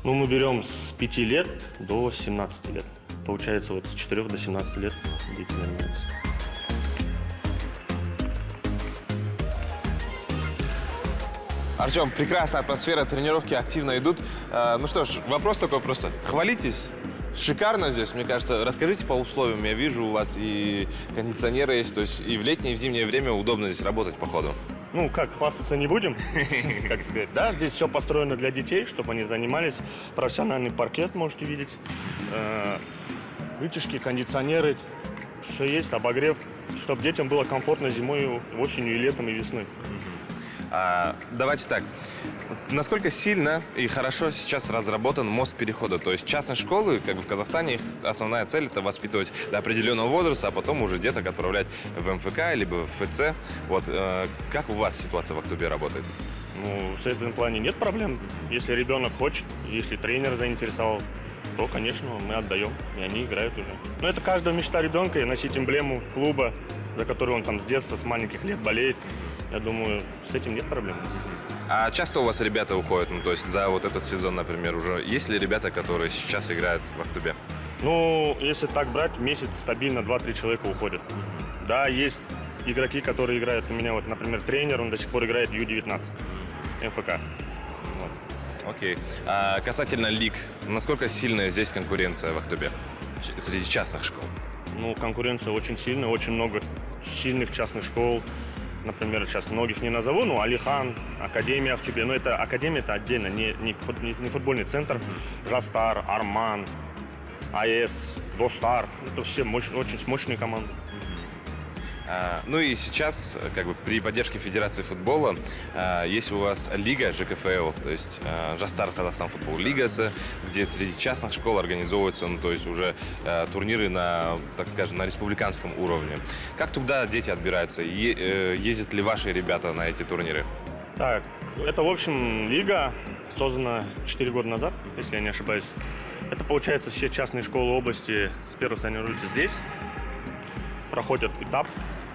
Мы берем с 5 лет до 17 лет. Получается, вот с 4 до 17 лет дети занимаются. Артем, прекрасная атмосфера, тренировки активно идут. Ну что ж, вопрос такой просто. Хвалитесь. Шикарно здесь, мне кажется. Расскажите по условиям. Я вижу, у вас и кондиционеры есть, то есть и в летнее, и в зимнее время удобно здесь работать, походу. Хвастаться не будем, как сказать. Да, здесь все построено для детей, чтобы они занимались. Профессиональный паркет можете видеть. Вытяжки, кондиционеры, все есть, обогрев, чтобы детям было комфортно зимой, осенью, и летом, и весной. Давайте так. Насколько сильно и хорошо сейчас разработан мост перехода? То есть частные школы, как бы в Казахстане, их основная цель – это воспитывать до определенного возраста, а потом уже деток отправлять в МФК либо в ФЦ. Вот как у вас ситуация в Ақтөбе работает? В этом плане нет проблем. Если ребенок хочет, если тренер заинтересовал, то, конечно, мы отдаем, и они играют уже. Но это каждая мечта ребенка, и носить эмблему клуба, за которую он там с детства, с маленьких лет болеет. Я думаю, с этим нет проблем. А часто у вас ребята уходят, то есть за вот этот сезон, например, уже есть ли ребята, которые сейчас играют в Ақтөбе? Если так брать, в месяц стабильно 2-3 человека уходят. Да, есть игроки, которые играют. У меня, вот, например, тренер, он до сих пор играет в Ю-19, МФК. Окей. А касательно лиг, насколько сильная здесь конкуренция в Ақтөбе среди частных школ? Конкуренция очень сильная, очень много сильных частных школ. Например, сейчас многих не назову, Алихан, Академия Ақтөбе. Но это Академия, это отдельно, не футбольный центр. Жастар, Арман, АЭС, Достар. Это все очень мощные команды. И сейчас, при поддержке Федерации футбола, есть у вас лига ЖКФЛ, то есть Жастар Казахстан футбол лигасы, где среди частных школ организовываются, то есть уже турниры на, так скажем, на республиканском уровне. Как туда дети отбираются? Ездят ли ваши ребята на эти турниры? Так, это, в общем, лига, создана 4 года назад, если я не ошибаюсь. Это, получается, все частные школы области сперва соревнуются здесь, проходят этап.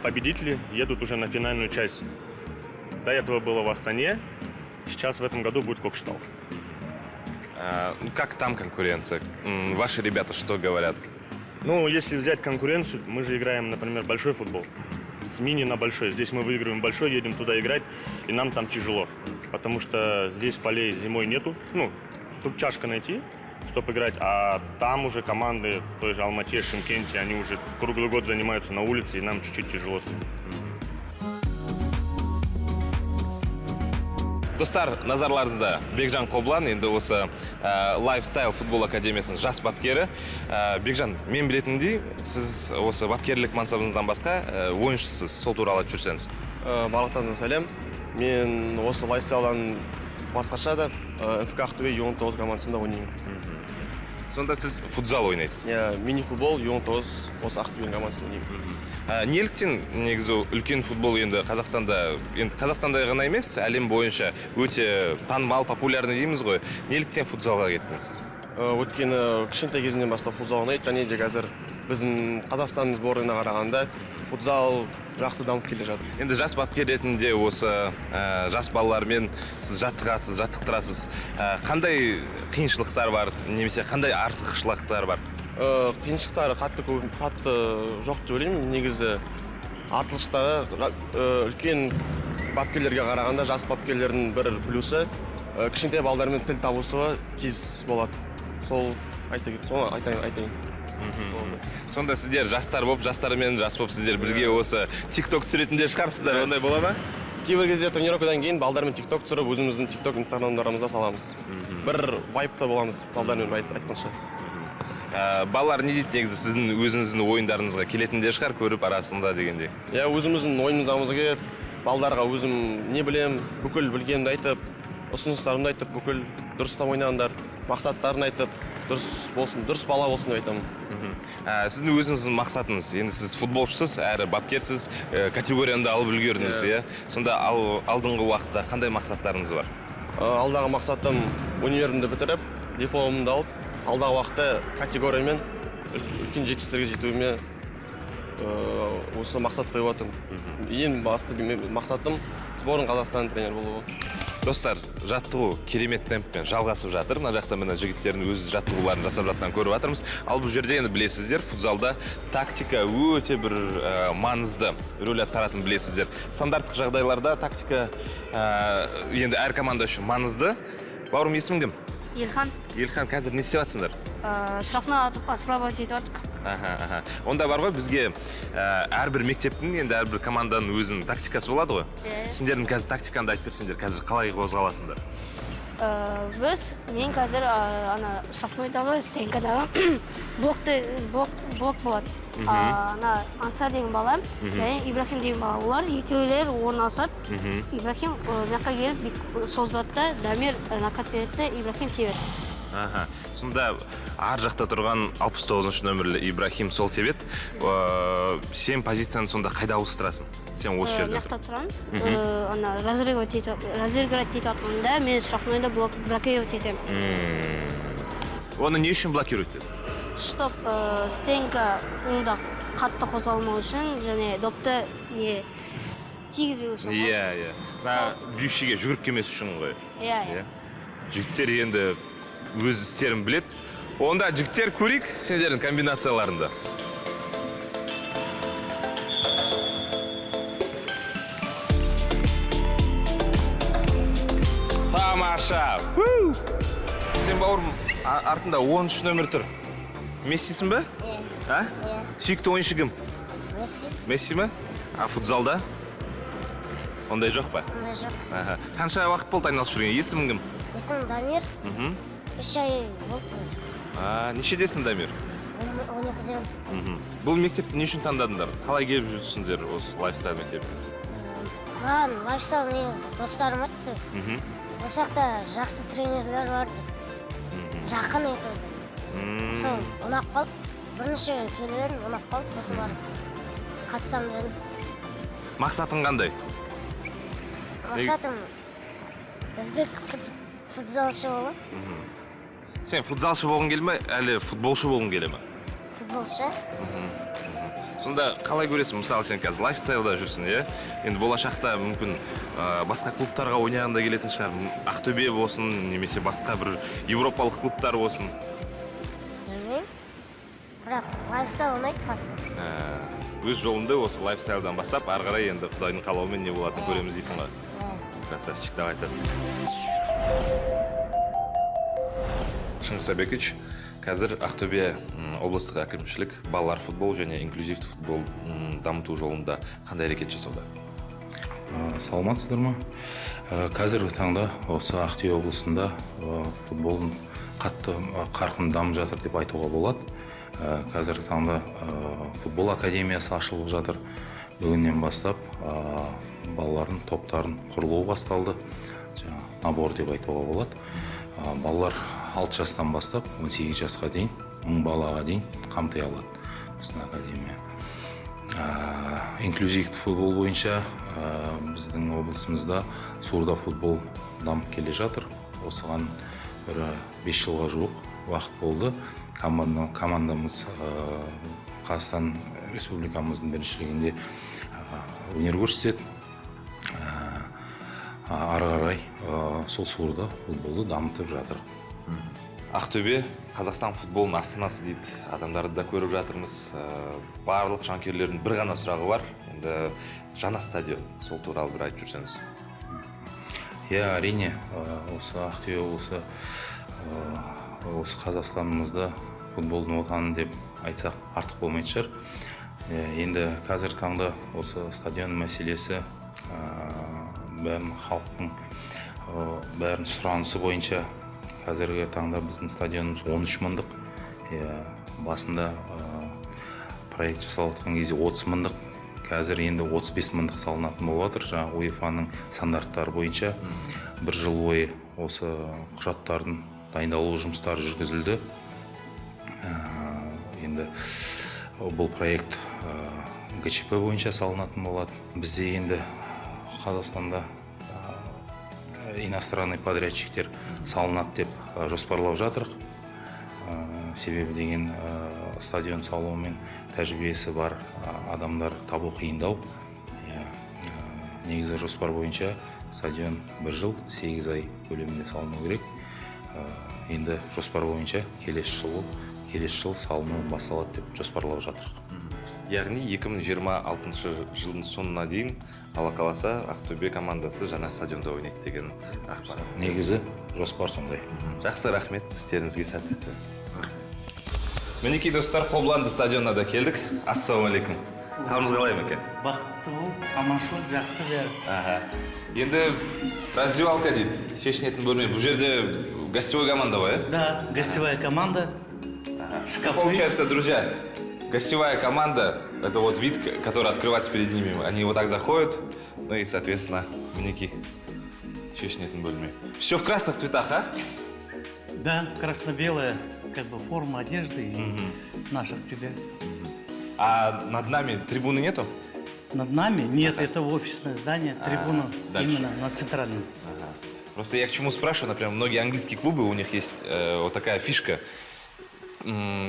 Победители едут уже на финальную часть. До этого было в Астане, сейчас в этом году будет Кокшетау. Как там конкуренция? Ваши ребята что говорят? Если взять конкуренцию, мы же играем, например, большой футбол. С мини на большой. Здесь мы выигрываем большой, едем туда играть, и нам там тяжело. Потому что здесь полей зимой нету. клубчашка найти, чтобы играть, а там уже команды в той же Алмате, Шымкенте, они уже круглый год занимаются на улице, и нам чуть-чуть тяжело с ним. Достар, назарларыңызда Бекжан Қоблан, енді осы Lifestyle футбол академиясының жас бапкері. Бекжан, мен білетіндей, сіз осы бапкерлік мансабыңыздан басқа ойыншысыз, сол туралы жүрсеңіз. Барлықтарыңызға сәлем. Мен осы Lifestyle'дан басқаша да МФК Ақтөбе U19 командасында ойнаймын. Сонда сіз футзал ойнайсыз? Мини-футбол U19 осы Ақтөбе командасында ойнаймын. Неліктен негізі үлкен футбол енді Қазақстанда ғана емес, әлем бойынша өте танымал, популярны дейміз ғой. Неліктен футзалға кеттіңіз сіз? Өткені кішкентай кезімнен бастап футзал ойнайды, және де қазір біздің Қазақстан сборына қарағанда футзал жақсы дамып келе жатыр. Енді жас бапкер ретінде осы жас балалармен сіз жаттықтырасыз. Қандай қиыншылықтар бар, немесе қандай артықшылықтар бар? Қиыншылықтары қатты жоқ деп ойлаймын. Негізі артықшылықтары үлкен бапкерлерге қарағанда жас бапкерлердің бір плюсы кішкентай балалармен тіл табысуы тез болады. Соны айтайын. Сонда сіздер жастар болып, жастармен жас болып сіздер бірге осы TikTok түсіретінде шығарсыздар, ондай бола ма? Кейбір кезде тренировкадан кейін балдармен TikTok түсіріп, өзіміздің TikTok инстаграмдарымызда саламыз. Бір вайпта боламыз балдармен айтқанша. Балалар не дейді негізі сіздің өзіңіздің ойындарыңызға келетінде шығар көріп арасында дегенде? Өзіміздің ойынымызға келіп, балдарға өзім не білем, бүкіл білгенімді айтып, ұсыныстарымды айтып, бүкіл дұрыстап ойнаңдар, мақсаттарын айтып, дұрыс бала болсын деп айтамын. Сіздің өзіңіздің мақсатыңыз, енді сіз футболшысыз, әрі бапкерсіз, категорияны алып үлгердіңіз, сонда алдыңғы уақытта қандай мақсаттарыңыз бар? Алдағы мақсатым универімді бітіріп, дипломымды алып, алдағы уақытта категориямен үлкен жетістіктерге жетуіме осы мақсат қойып отырмын. Ең басты мақсатым сборный Қазақстан тренер болуы. Достар, жаттығу керемет темппен жалғасып жатыр. Мына жақта мына жігіттердің өз жаттығуларын жасап жатқанын көріп жатырмыз. Ал бұл жерде енді білесіздер, футзалда тактика өте бір маңызды рөл атқаратынын білесіздер. Стандарттық жағдайларда тактика енді әр команда үшін маңызды. Бауырым, есімің кім? Елхан. Елхан, қазір не істеп жатсыңдар? Штрафны атып отправать етіп жатырық. Онда бар ғой, бізге әрбір мектептің, енді әрбір команданың өзінің тактикасы болады ғой. Сендердің қазір тактиканды айтып берсеңдер, қазір қалай қозғаласыңдар? Мен қазір штрафнойдағы стенкадағы блок болады. Ансар деген бала және Ибрахим деген бала, олар екеулер орын алсады. Ибрахим маққа келіп создады да, Дамир накат береді, Ибрахим тебеді. Сонда ар жақта тұрған 69 нөмірлі Ибрахим сол тебет. Сен позицияны сонда қайда ауыстырасың? Сен осы жерде тұр. Мақта тұрам. Разыгрывать етіп атқанда мен штрафнойда блокировать етем. Оны не үшін блокировать етеді? Чтоб стенка оңда қатты қозғалмау үшін және допты тигізбеу үшін. Бүйшіге жүгіріп келмес үшін ғой. Жігіттер енді өз істерін білет. Онда жігіттер көрейік сендердің комбинацияларында. Тамаша! Сен бауырым артында 13 нөмір тұр. Мессисің бе? Сүйікті ойыншы кім? Месси ме? Футзалда? Ондай жоқ па? Ондай жоқ. Қанша уақыт болды айналысып жүрген? Есімің кім? Есімім Дамир. 3 ай болды. Нешедесің, Дамир? 12-демін. Бұл мектепті не үшін таңдадыңдар? Қалай келіп жүрсіңдер осы Lifestyle мектебіне? Маған Lifestyle негізі достарым айтты. Осы жақта жақсы тренерлер бар деп. Жақын етеді. Сол ұнап қалып, бірінші келерін ұнап қалып, сосын барып қатысам дедім. Мақсатың қандай? Мақсатым үздік футзалшы болу. Сен футзалшы болғың келе ме, әлі футболшы болғың келе ме? Футболшы. Сонда қалай көресің? Мысалы, сен қазір Lifestyle'да жүрсің, енді болашақта мүмкін басқа клубтарға ойнағанда келетін шығар. Ақтөбе болсын, немесе басқа бір европалық клубтар болсын. Жүрмейм. Бірақ Lifestyle ұнайды қатты. Өз жолыңды осы Lifestyle'дан бастап, ары қарай енді Құдайдың қалауымен не болатынын көреміз дейсің ғой. Красавчик, давай сәт. Шыңғыс Абекович, қазір Ақтөбе облыстық әкімшілік балалар футбол және инклюзивті футбол дамыту жолында қандай әрекет жасауда? Саламатсыздар ма? Қазіргі таңда осы Ақтөбе облысында футболдың қатты қарқын дамып жатыр деп айтуға болады. Қазіргі таңда футбол академиясы ашылып жатыр. Бүгіннен бастап балалардың топтарын құрылуы басталды. Набор деп айтуға болады. Балалар 6 жастан бастап 18 жасқа дейін, 1000 балаға дейін қамти алады біздің академия. Инклюзивті футбол бойынша біздің облысымызда сурда футбол дамып келе жатыр. Осыған 5 жылға жуық уақыт болды. Командамыз Қазақстан Республикамыздың біріншілігінде өнер көрсетеді. Ары қарай сол сурда футболды дамытып жатыр. Ақтөбе Қазақстан футболының астанасы дейді. Адамдарды да көріп жатырмыз. Барлық жанкүйерлердің бір ғана сұрағы бар. Енді жаңа стадион. Сол туралы бір айтып жүрсеңіз. Әрине, осы Ақтөбе осы Қазақстанымызда футболдың отаны деп айтсақ артық болмайтын шығар. Енді қазіргі таңда осы стадион мәселесі бәрін халықтың бәрін сұранысы бойынша қазіргі таңда біздің стадионымыз 13 мыңдық. Басында проект жасалып жатқан кезде 30 мыңдық. Қазір енді 35 мыңдық салынатын болып жатыр. Жаңа УЕФА-ның стандарттары бойынша бір жыл бойы осы құжаттардың дайындалу жұмыстары жүргізілді. Енді бұл проект ГЧП бойынша салынатын болады. Бізде енді Қазақстанда иностранный подрядчиктер салынады деп жоспарлап жатыр. Себебі деген стадион салуымен тәжірибесі бар адамдар табу қиындау. Негізі жоспар бойынша стадион 1 жыл 8 ай көлемінде салыну керек. Енді жоспар бойынша келесі жыл салыну басталады деп жоспарлап жатыр. Яғни 2026 жылдың соңына дейін Алла қаласа Ақтөбе командасы жаңа стадионда ойнайды деген ақпарат. Негізі жоспар сондай. Жақсы, рахмет, істеріңізге сәт. Мінекей достар, Қобыланды стадионына да келдік. Ассалаумалейкум. Қалыңыз қалай ма екен? Бақытты бол, аманшылық жақсы бәрі. Енді раздевалка дейді, шешінетін бөлме. Бұл жерде гостевой команда ғой, е? Да, гостевая команда. Получается, друзья, гостевая команда, это вот вид, который открывается перед ними. Они вот так заходят, ну и, соответственно, мінекей шешінетін бөлме. Все в красных цветах, а? Да, красно-белая, как бы форма одежды и наших ребят. А над нами трибуны нету? Над нами? Нет, это офисное здание, трибуна именно на центральном. Просто я к чему спрашиваю, например, многие английские клубы, у них есть вот такая фишка.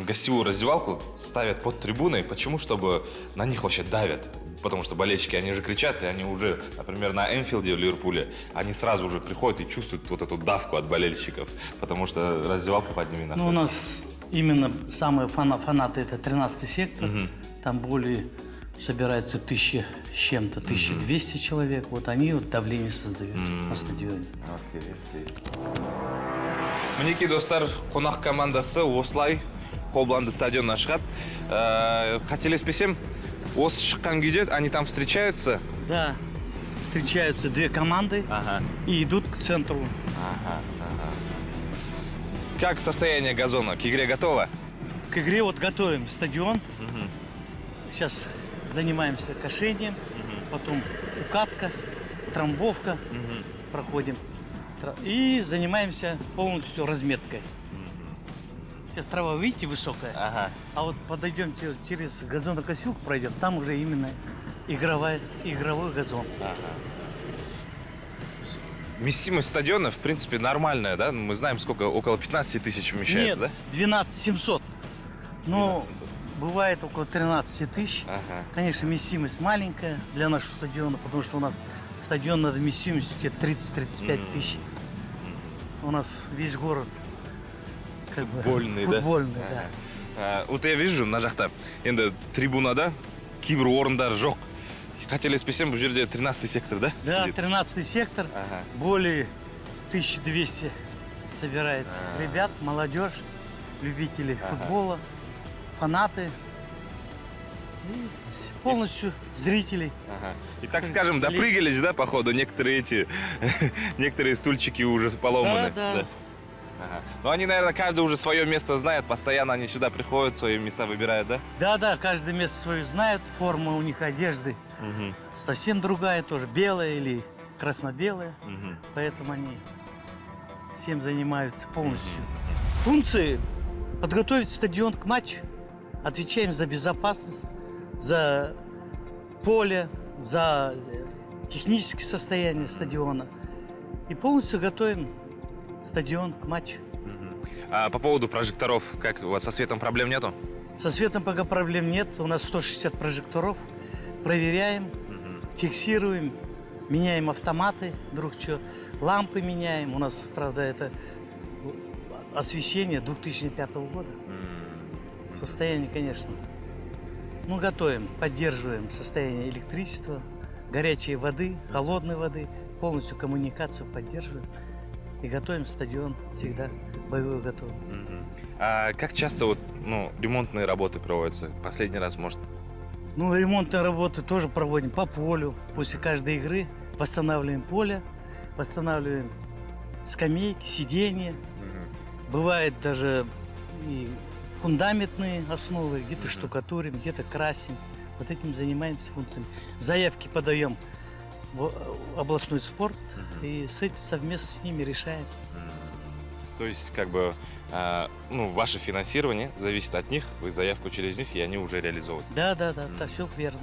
Гостевую раздевалку ставят под трибуной. Почему? Чтобы на них вообще давят. Потому что болельщики, они же кричат, и они уже, например, на Энфилде в Ливерпуле, они сразу уже приходят и чувствуют вот эту давку от болельщиков, потому что раздевалка под ними находится. Ну, у нас именно самые фанаты это 13-й сектор. Там более собирается 1000 с чем-то, 1200 человек. Вот они вот давление создают на стадионе. Мінекей достар, қонақ командасы осылай Қобыланды стадионына шығады. Қателеспесем, осы шыққан күйде они там встречаются? Да, встречаются две команды и идут к центру. Как состояние газона? К игре готово? К игре вот готовим стадион. Сейчас занимаемся кошением, потом укатка, трамбовка проходим. И занимаемся полностью разметкой. Сейчас трава, видите, высокая. А вот подойдем через газонокосилку, пройдем, там уже именно игровой газон. Вместимость стадиона, в принципе, нормальная, да? Мы знаем, сколько, около 15 тысяч вмещается, Нет, да? 12 700. Но 12 700. бывает около 13 тысяч. Конечно, вместимость маленькая для нашего стадиона, потому что у нас стадион над вместимостью 30-35 тысяч. У нас весь город как бы футбольный, да? Вот я вижу, на жақта, енді трибунада кейбір орындар жоқ. Қателеспесем, бұл жерде 13-й сектор, да? Да, 13-й сектор, более 1200 собирается. Ребят, молодежь, любители футбола, фанаты. И полностью зрителей. И так скажем, допрыгались, да, походу, некоторые стульчики уже поломаны. Да. Ну, они, наверное, каждый уже свое место знает, постоянно они сюда приходят, свои места выбирают, да? Да, каждое место свое знает, форма у них одежды совсем другая тоже, белая или красно-белая, поэтому они всем занимаются полностью. Функции – подготовить стадион к матчу, отвечаем за безопасность, за поле, за техническое состояние стадиона и полностью готовим стадион к матчу. А по поводу прожекторов, как у вас со светом проблем нету? Со светом пока проблем нет. У нас 160 прожекторов. Проверяем, фиксируем, меняем автоматы, вдруг что. Лампы меняем. У нас, правда, это освещение 2005 года. Состояние, конечно. Ну, готовим, поддерживаем состояние электричества, горячей воды, холодной воды. Полностью коммуникацию поддерживаем. И готовим стадион всегда боевую готовность. А как часто вот, ремонтные работы проводятся? Последний раз, может? Ну, ремонтные работы тоже проводим по полю. После каждой игры восстанавливаем поле, восстанавливаем скамейки, сиденья. Бывает даже и фундаментные основы, где-то штукатурим, где-то красим. Вот этим занимаемся функциями. Заявки подаем в областной спорт и совместно с ними решаем. То есть, как бы, ваше финансирование зависит от них, вы заявку через них, и они уже реализовывают. Да, все верно.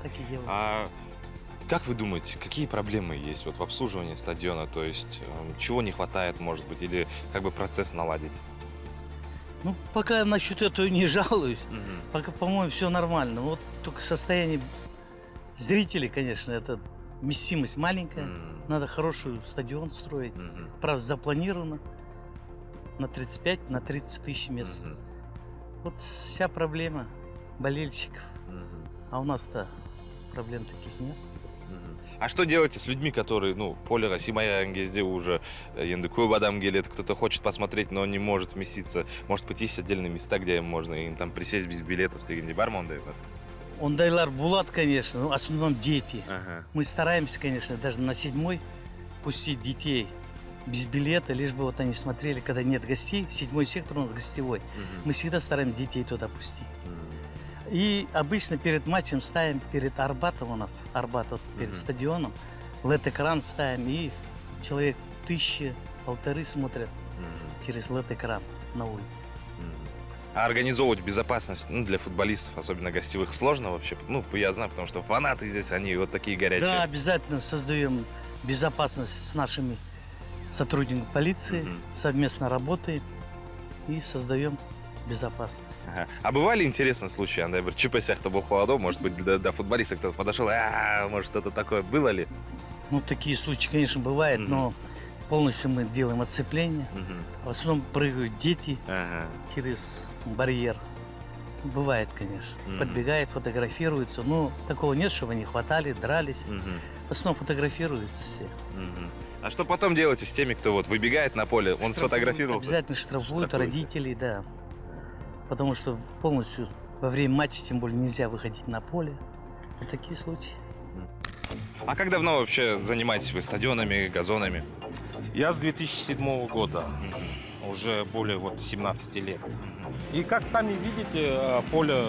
Так и делаем. А как вы думаете, какие проблемы есть вот в обслуживании стадиона? То есть, чего не хватает, может быть, или как бы процесс наладить? Ну, пока насчет этого не жалуюсь. Пока, по-моему, все нормально. Вот только состояние зрителей, конечно, это вместимость маленькая. Надо хороший стадион строить. Правда, запланировано на 35, на 30 тысяч мест. Вот вся проблема болельщиков. А у нас-то проблем таких нет. А что делаете с людьми, которые, поле симая кезде уже енді көп адам келеді, кто-то хочет посмотреть, но не может вместиться. Может быть, есть отдельные места, где можно им там присесть без билетов, дегенде бар ма ондайлар? Ондайлар булат, конечно, но в основном дети. Мы стараемся, конечно, даже на 7-й пустить детей без билета, лишь бы вот они смотрели, когда нет гостей. 7-й сектор у нас гостевой. Мы всегда стараемся детей туда пустить. И обычно перед матчем ставим перед Арбатом у нас, Арбат вот перед стадионом, LED-экран ставим, и человек 1000-1500 смотрят через LED-экран на улице. А организовывать безопасность для футболистов, особенно гостевых, сложно вообще? Я знаю, потому что фанаты здесь, они вот такие горячие. Да, обязательно создаем безопасность с нашими сотрудниками полиции, совместно работаем и создаем безопасность. А бывали интересные случаи, андай бір ЧП сияқты болып қалады, может быть, до футболиста кто-то подошел, может, что-то такое, было ли? Ну, такие случаи, конечно, бывают, но полностью мы делаем отцепление. В основном прыгают дети через барьер. Бывает, конечно. Подбегают, фотографируются. Но такого нет, чтобы они хватали, дрались. В основном фотографируются все. А что потом делаете с теми, кто вот выбегает на поле, он сфотографировался? Обязательно штрафуют родителей, да. Потому что полностью во время матча, тем более, нельзя выходить на поле. Вот такие случаи. А как давно вообще занимаетесь вы стадионами, газонами? Я с 2007 года, уже более 17 лет. И как сами видите, поле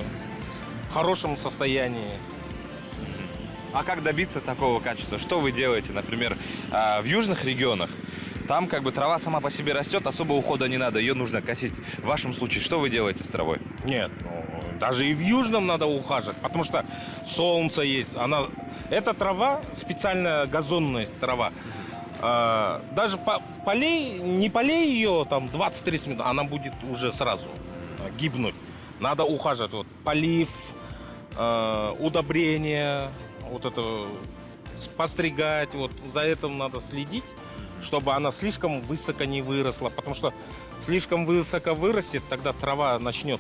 в хорошем состоянии. А как добиться такого качества? Что вы делаете, например, в южных регионах? Там как бы трава сама по себе растет, особо ухода не надо, ее нужно косить. В вашем случае, что вы делаете с травой? Нет, даже и в южном надо ухаживать, потому что солнце есть. Эта трава, специальная газонная трава, даже не полей ее там 20-30 минут, она будет уже сразу гибнуть. Надо ухаживать, полив, удобрение, это постригать, за этим надо следить, чтобы она слишком высоко не выросла, потому что слишком высоко вырастет, тогда трава начнет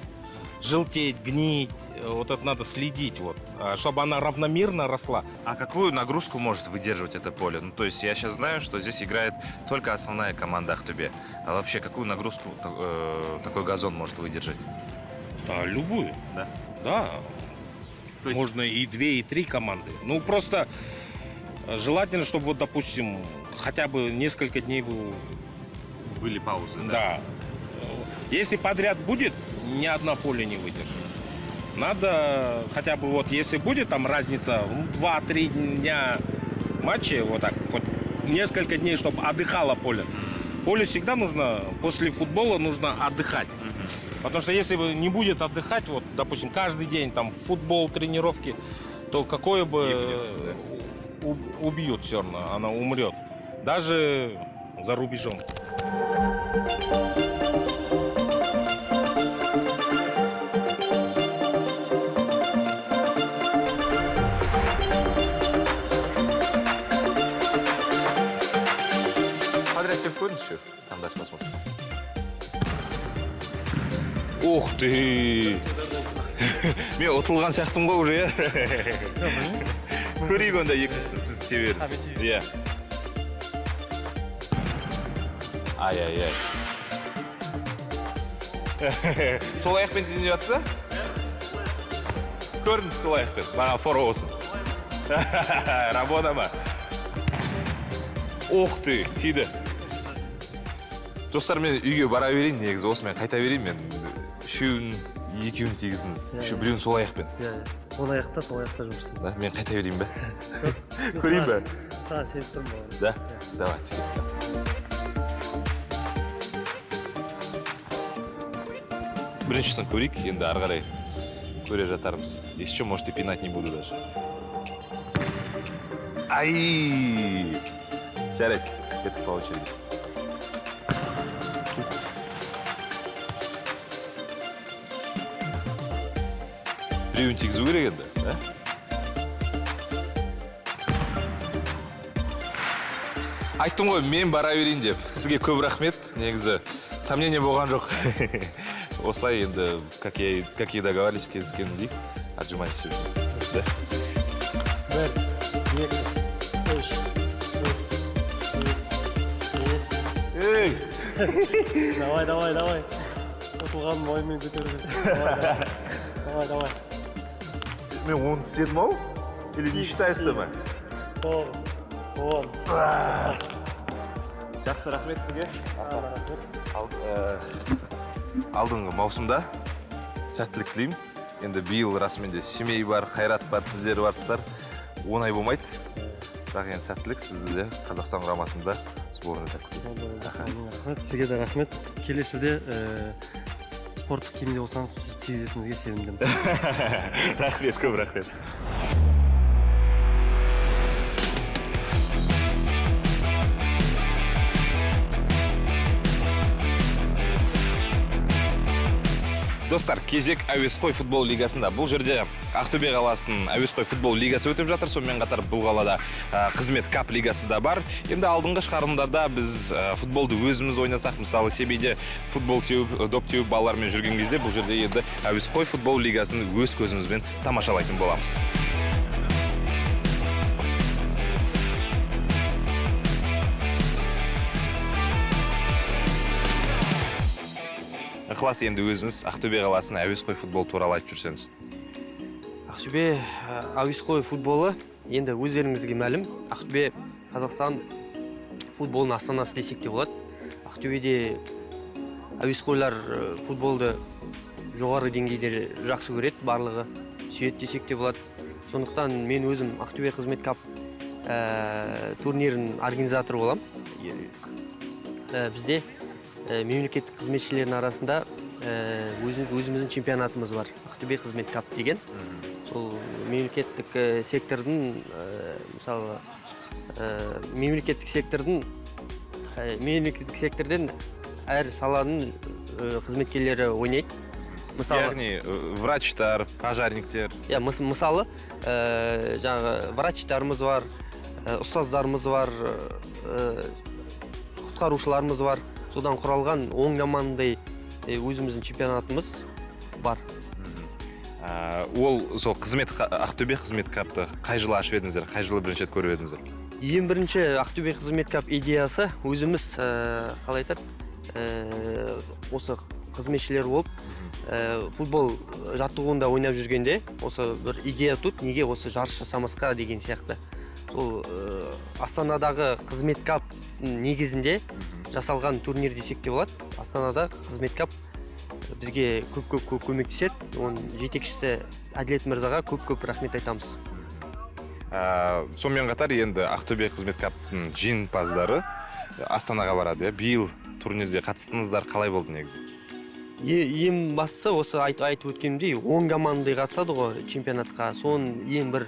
желтеть, гнить. Вот это надо следить, вот, чтобы она равномерно росла. А какую нагрузку может выдерживать это поле? Ну, то есть я сейчас знаю, что здесь играет только основная команда Ахтубе. А вообще какую нагрузку такой газон может выдержать? Любую. Да? Да. Можно и 2, и 3 команды. Ну, просто желательно, чтобы, вот, допустим, хотя бы несколько дней были паузы. Да. Если подряд будет, ни одна поле не выдержит. Надо хотя бы, вот, если будет там разница 2-3 дня матчей, вот так, вот, несколько дней, чтобы отдыхало поле. Поле всегда нужно, после футбола нужно отдыхать. Потому что если не будет отдыхать, вот, допустим, каждый день там футбол, тренировки, то какое бы убьют все равно, она умрет. Даже за рубежом. Подряд тебе входит еще? Там дальше посмотрим. Ух ты! Мен ұтылған сияқтымын ғой уже, иә? Көрейік онда екіншісін сіз теберіңіз. Иә. Ай-ай-ай. Сол аяқпен денеп жатса? Көрдіңіз сол аяқпен. Маған фора болсын. Работа ма? Ух ты, тиді. Достар, мен үйге бара берейін, негізі осымен қайта берейін мен. Үшеуін, екеуін тигізіңіз. Біреуін сол аяқпен. Ол аяқта, сол аяқта жұмырсың. Да, мен қайта берейін бе? Көрейін бе? Саған сеніп тұрмын ба? Да, давайте. Біріншісін көрейік, енді ары қарай көре жатармыз. Еще, может, и пинать не буду даже. Ай! Жарайды, кеттік по очереди. Біреуін тигізу керек енді, да? Айттым ғой, мен бара берейін деп. Сізге көп рахмет. Негізі сомнение болған жоқ. Осылай енді, как и договаривались, келіскен дейік. Отжимайтесь уже. Да? Бір, екі, үш, Эй! Давай. Ұтылған мойымен көтерген. Давай. Мен оны істедім ау? Или не считается ма? Он. Жақсы, рахмет сізге. Алдыңғы маусымда сәттілік тілеймін. Енді биыл расымен де Семей бар, Қайрат бар, сіздер барсыздар. Оңай болмайды. Бірақ енді сәттілік сізді де Қазақстан құрамасында сборныйда Рахмет, сізге де рахмет. Келесіде спорттық киімде болсаңыз, сіз тигізетіңізге сенімдімін. Рахмет, көп рахмет. Достар, кезек әуесқой футбол лигасында. Бұл жерде Ақтөбе қаласының әуесқой футбол лигасы өтіп жатыр. Сонымен қатар бұл қалада қызмет кап лигасы да бар. Енді алдыңғы шығарылымдарда біз футболды өзіміз ойнасақ, мысалы Семейде футбол теуіп, доп теуіп балалармен жүрген кезде бұл жерде енді әуесқой футбол лигасын өз көзімізбен тамашалайтын боламыз. Ықылас, енді өзіңіз Ақтөбе қаласының әуесқой футбол туралы айтып жүрсеңіз. Ақтөбе әуесқой футболы енді өздеріңізге мәлім. Ақтөбе Қазақстан футболының астанасы десек те болады. Ақтөбеде әуесқойлар футболды жоғары деңгейде жақсы көреді, барлығы сүйеді десек те болады. Сондықтан мен өзім Ақтөбе қызмет кап турнирінің организаторы болам. Бізде мемлекеттік қызметшілердің арасында өзіміздің чемпионатымыз бар. Ақтөбе қызмет кап деген. Сол мемлекеттік сектордың, мысалы, мемлекеттік секторден әр саланың қызметкерлері ойнайды. Яғни врачтар, пожарниктер. Мысалы, врачтарымыз бар, ұстаздарымыз бар, құтқарушыларымыз бар. Содан құралған оңнамандай өзіміздің чемпионатымыз бар. Ол сол қызмет Ақтөбе қызмет капты қай жылы ашып едіңіздер, қай жылы бірінші рет көріп едіңіздер? Ең бірінші Ақтөбе қызмет кап идеясы өзіміз қалай айтады, осы қызметшілер болып футбол жаттығуында ойнап жүргенде осы бір идея туды, неге осы жарыс жасамасқа деген сияқты. Сол Астанадағы қызмет кап негізінде жасалған турнир десек те болады. Астанада қызмет кап бізге көп көмектеседі. Оның жетекшісі Әділет Мырзаға көп рахмет айтамыз. Сонымен қатар енді Ақтөбе қызмет каптың жеңімпаздары Астанаға барады. Биыл турнирде қатыстыңыздар, қалай болды негізі? Ең бастысы осы айтып өткенімдей 10 команда қатысады ғой чемпионатқа. Соның ең бір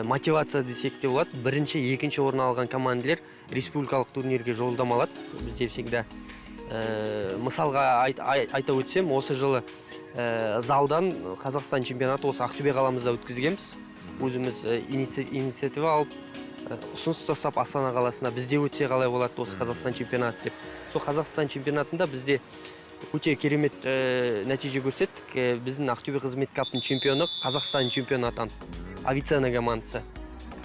мотивация десек те болады. Бірінші, екінші орын алған командалар республикалық турнирге жолдама алады. Бізде всегда мысалға айта өтсем, осы жылы залдан Қазақстан чемпионаты осы Ақтөбе қаламызда өткізгенбіз. Өзіміз инициатива алып, ұсыныс тастап Астана қаласына бізде өтсе қалай болады осы Қазақстан чемпионаты деп. Сол Қазақстан чемпионатында бізде өте керемет нәтиже көрсеттік. Біздің Ақтөбе қызмет каптың чемпионы Қазақстан чемпионы атанды. Авиценна командасы.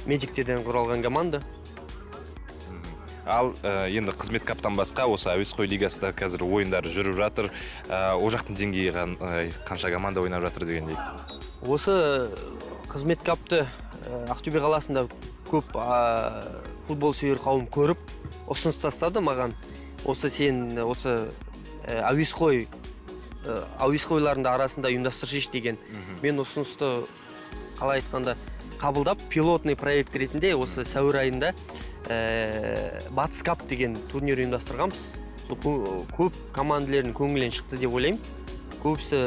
Медиктерден құралған команда. Ал енді қызмет каптан басқа осы әуесқой лигасында қазір ойындар жүріп жатыр. Ол жақтың деңгейі қанша команда ойнап жатыр дегендей? Осы қызмет капты Ақтөбе қаласында көп футбол сүйер қауым көріп, ұсыныс тастады маған. Осы сен осы әуесқойлардың арасында ұйымдастыршы деген. Мен ұсынысты қалай айтқанда қабылдап, пилотный проект ретінде осы сәуір айында Батыс кап деген турнир ұйымдастырғанбыз. Көп командалардың көңілінен шықты деп ойлаймын. Көбісі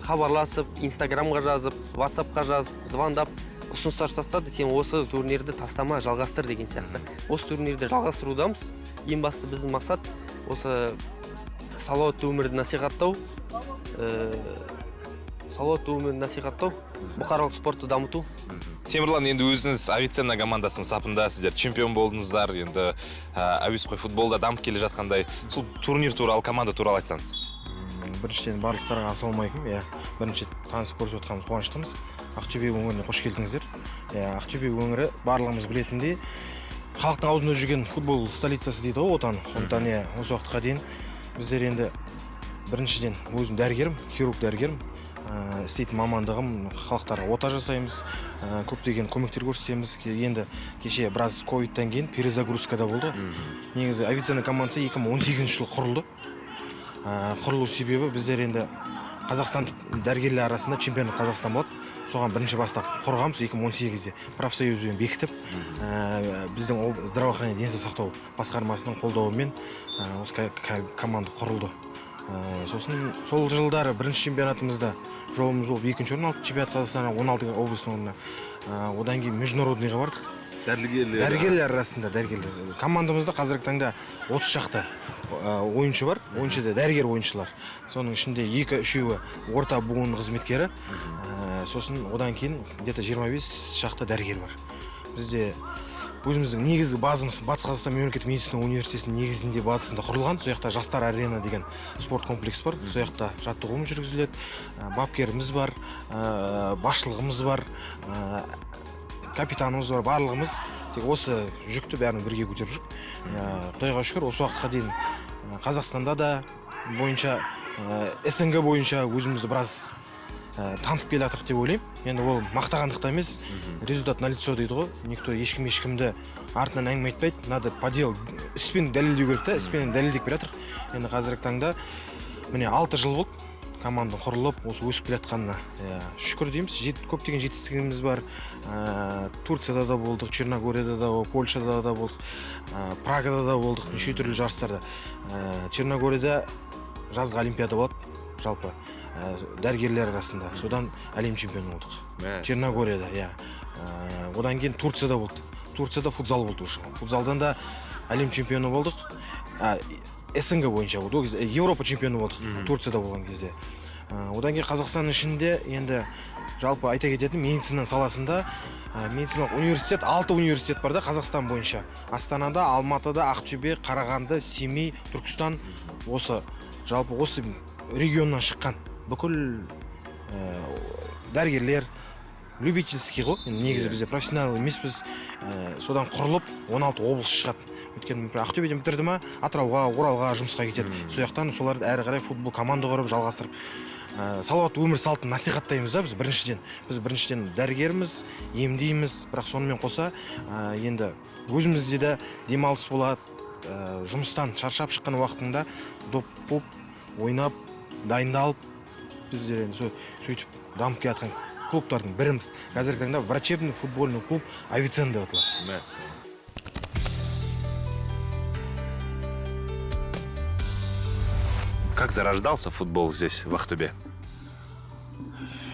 хабарласып, инстаграмға жазып, ватсапқа жазып, звондап ұсыныстар тастады. Сен осы турнирді тастама, жалғастыр деген сияқты. Осы турнирді жалғастырудамыз. Ең басты біздің мақсат осы салауатты өмірді насихаттау, бұқаралық спортты дамыту. Темірлан, енді өзіңіз Авиценна командасының сапында сіздер чемпион болдыңыздар, енді әуесқой футболда дамып келе жатқандай. Сол турнир туралы, команда туралы айтсаңыз. Біріншіден барлықтарға ассалаумағалейкум. Бірінші танысып көрісіп отырғанымыз қуаныштымыз. Ақтөбе өңіріне қош келдіңіздер. Ақтөбе өңірі барлығымыз білетіндей халықтың аузында жүрген футбол столицасы дейді ғой, отан. Сондықтан осы уақытқа дейін біздер енді біріншіден өзім дәрігерім, хирург дәрігерім. Істейтін мамандығым халықтарға ота жасаймыз, көптеген көмектер көрсетеміз. Енді кеше біраз ковидтан кейін перезагрузкада болды. Негізі Авиценна командасы 2018 жылы құрылды. Құрылу себебі біздер енді Қазақстан дәрігерлер арасында чемпионат Қазақстан болады. Соған бірінші бастап құрғанбыз 2018-де профсоюзбен бекітіп, біздің здравоохранение денсаулық сақтау басқармасының қолдауымен осы команда құрылды. Сосын сол жылдары бірінші чемпионатымызда жолымыз болып екінші орын алды, чемпионат Қазақстана 16 облыстың орнына. Одан кейін международныйға бардық. Дәрігерлер арасында командамызда қазіргі таңда 30 шақты ойыншы бар, ойыншы да дәрігер ойыншылар. Соның ішінде 2-3-еуі орта буын қызметкері. Сосын одан кейін где-то 25 шақты дәрігер бар. Бізде өзіміздің негізгі базымыз Батыс Қазақстан мемлекеттік медицина университетінің негізінде базасында құрылған. Сол жақта Жастар арена деген спорт комплекс бар. Сол жақта жаттығуымыз жүргізіледі. Бапкеріміз бар, басшылығымыз бар, капитанымыз бар, барлығымыз тек осы жүкті бәрін бірге көтеріп жүрік. Құдайға шүкір, осы уақытқа дейін Қазақстанда да бойынша, СНГ бойынша өзімізді біраз танытып келе жатырық деп ойлаймын. Енді ол мақтағандықта емес, результат налицо дейді ғой. Никто ешкімді артынан әңгіме айтпайды. Надо по делу, іспен дәлелдеу керек та, іспен дәлелдеп келе жатырық. Енді қазіргі таңда міне 6 жыл болды команда құрылып, осы өсіп келе жатқанына шүкір дейміз. Көптеген жетістігіміз бар. Турцияда да болдық, Черногорияда да, Польшада да болдық, Прагада да болдық, неше түрлі жарыстарда. Черногорияда жазғы олимпиада болады, жалпы дәрігерлер арасында. Содан әлем чемпионы болдық. Черногорияда, Одан кейін Турцияда болды. Турцияда футзал болды. Футзалдан да әлем чемпионы болдық. СНГ бойынша болды. Европа чемпионы болдық Турцияда болған кезде. Одан кейін Қазақстан ішінде енді жалпы айта кететін медицина саласында медициналық университет, 6 университет бар да Қазақстан бойынша. Астанада, Алматыда, Ақтөбе, Қарағанды, Семей, Түркістан, осы жалпы осы регионнан шыққан бүкіл дәрігерлер любительский ғой, енді негізі бізде профессионал емеспіз. Содан құрылып 16 облыс шығады. Өйткені Ақтөбеден бітірді ма, Атырауға, Оралға жұмысқа кетеді. Сол жақтан соларды әрі қарай футбол команда құрып жалғастырып, салауатты өмір салтын насихаттаймыз да біз біріншіден. Біз біріншіден дәрігерміз, емдейміз, бірақ сонымен қоса енді өзімізде де демалыс болады. Жұмыстан шаршап шыққан уақытында доп болып, ойнап, дайындалып, біздер енді сөйтіп дамып келе клубтардың біріміз. Қазіргі таңда врачебный футбольный клуб Авиценн деп аталады. Как зарождался футбол здесь, в Ахтубе?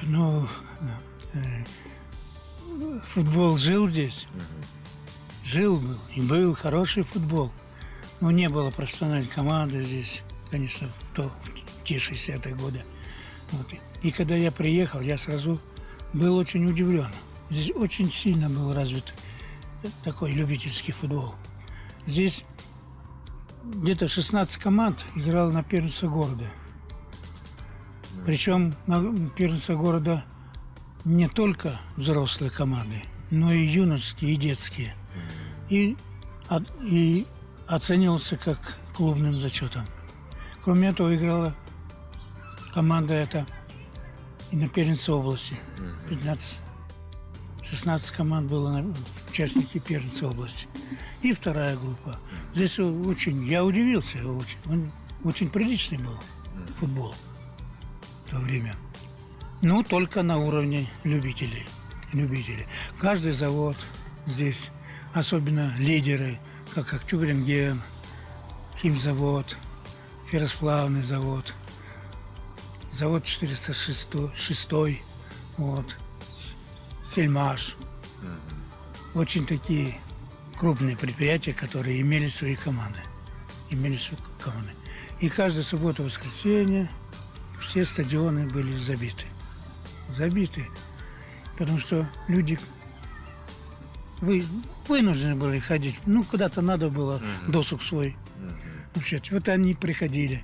Ну, футбол жил здесь. Жил был. И был хороший футбол. Но не было профессиональной команды здесь, конечно, в те 60-е годы. Вот. И когда я приехал, я сразу был очень удивлен. Здесь очень сильно был развит такой любительский футбол. Здесь где-то 16 команд играло на первенство города. Причем на первенство города не только взрослые команды, но и юношеские, и детские. И оценивался как клубным зачетом. Кроме этого, играла команда эта и на первенство области. 16 команд было участники первенства области. И вторая группа. Здесь я удивился, он очень приличный был футбол в то время. Но только на уровне любителей. Каждый завод здесь, особенно лидеры, как Актюбринген, химзавод, ферросплавный завод, завод 406, вот, Сельмаш. Очень такие крупные предприятия, которые имели свои команды. И каждую субботу и воскресенье все стадионы были забиты. Потому что люди вынуждены были ходить. Ну, куда-то надо было досуг свой. Вот они приходили,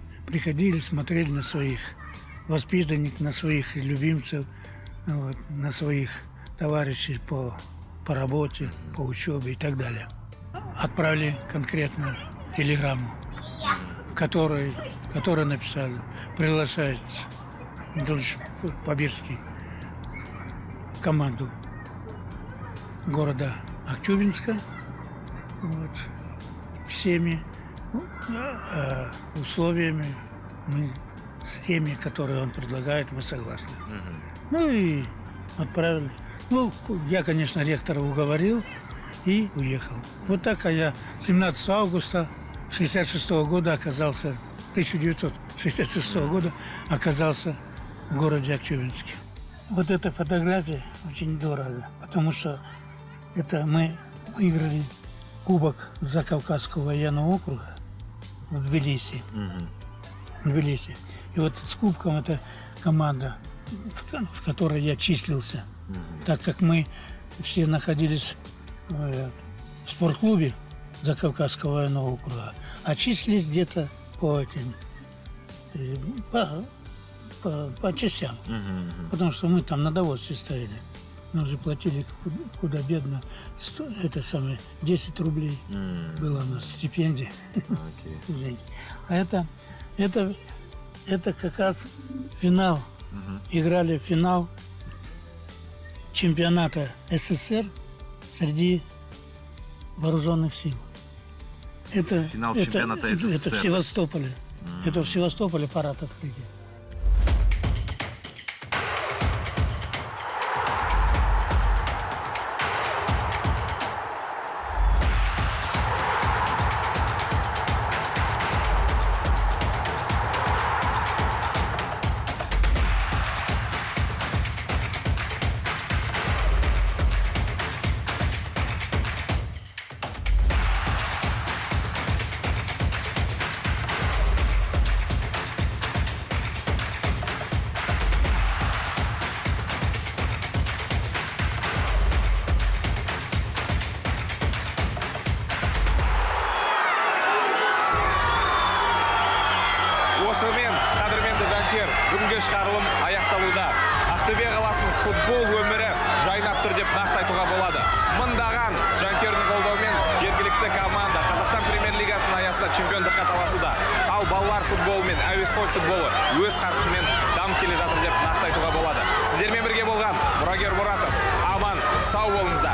смотрели на своих воспитанников, на своих любимцев, вот, на своих товарищей по работе, по учебе и так далее. Отправили конкретно телеграмму, которой написали: приглашает Анатольевич Поберский команду города Актюбинска, вот, всеми условиями, мы с теми, которые он предлагает, мы согласны. Ну и отправили. Ну, я, конечно, ректора уговорил и уехал. Вот так я 17 августа 1966 года оказался, 1966 года оказался в городе Актюбинске. Вот эта фотография очень дорого, потому что это мы выиграли кубок Закавказского военного округа в Тбилиси. И вот с кубком эта команда, в которой я числился, так как мы все находились в спортклубе Закавказского военного округа, а числились где-то по частям. Потому что мы там на доводстве стояли. Мы же платили куда бедно. 10 рублей было у нас стипендия. А это как раз финал. Играли финал чемпионата СССР среди вооруженных сил. Финал чемпионата СССР. Это в Севастополе. Это в Севастополе парад открытия. Осымен, қадірменді жанкүйер, бүгінгі шығарылым аяқталуда. Ақтөбе қаласының футбол өмірі жайнап тұр деп нақты айтуға болады. Мыңдаған жанкүйердің қолдауымен жергілікті команда Қазақстан премьер-лигасының аясында чемпиондыққа таласуда. Ал балалар футболы мен әуесқой футболы өз қарқынымен дамып келе жатыр деп нақты айтуға болады. Сіздермен бірге болған Мұрагер Мұратов. Аман, сау болыңыздар.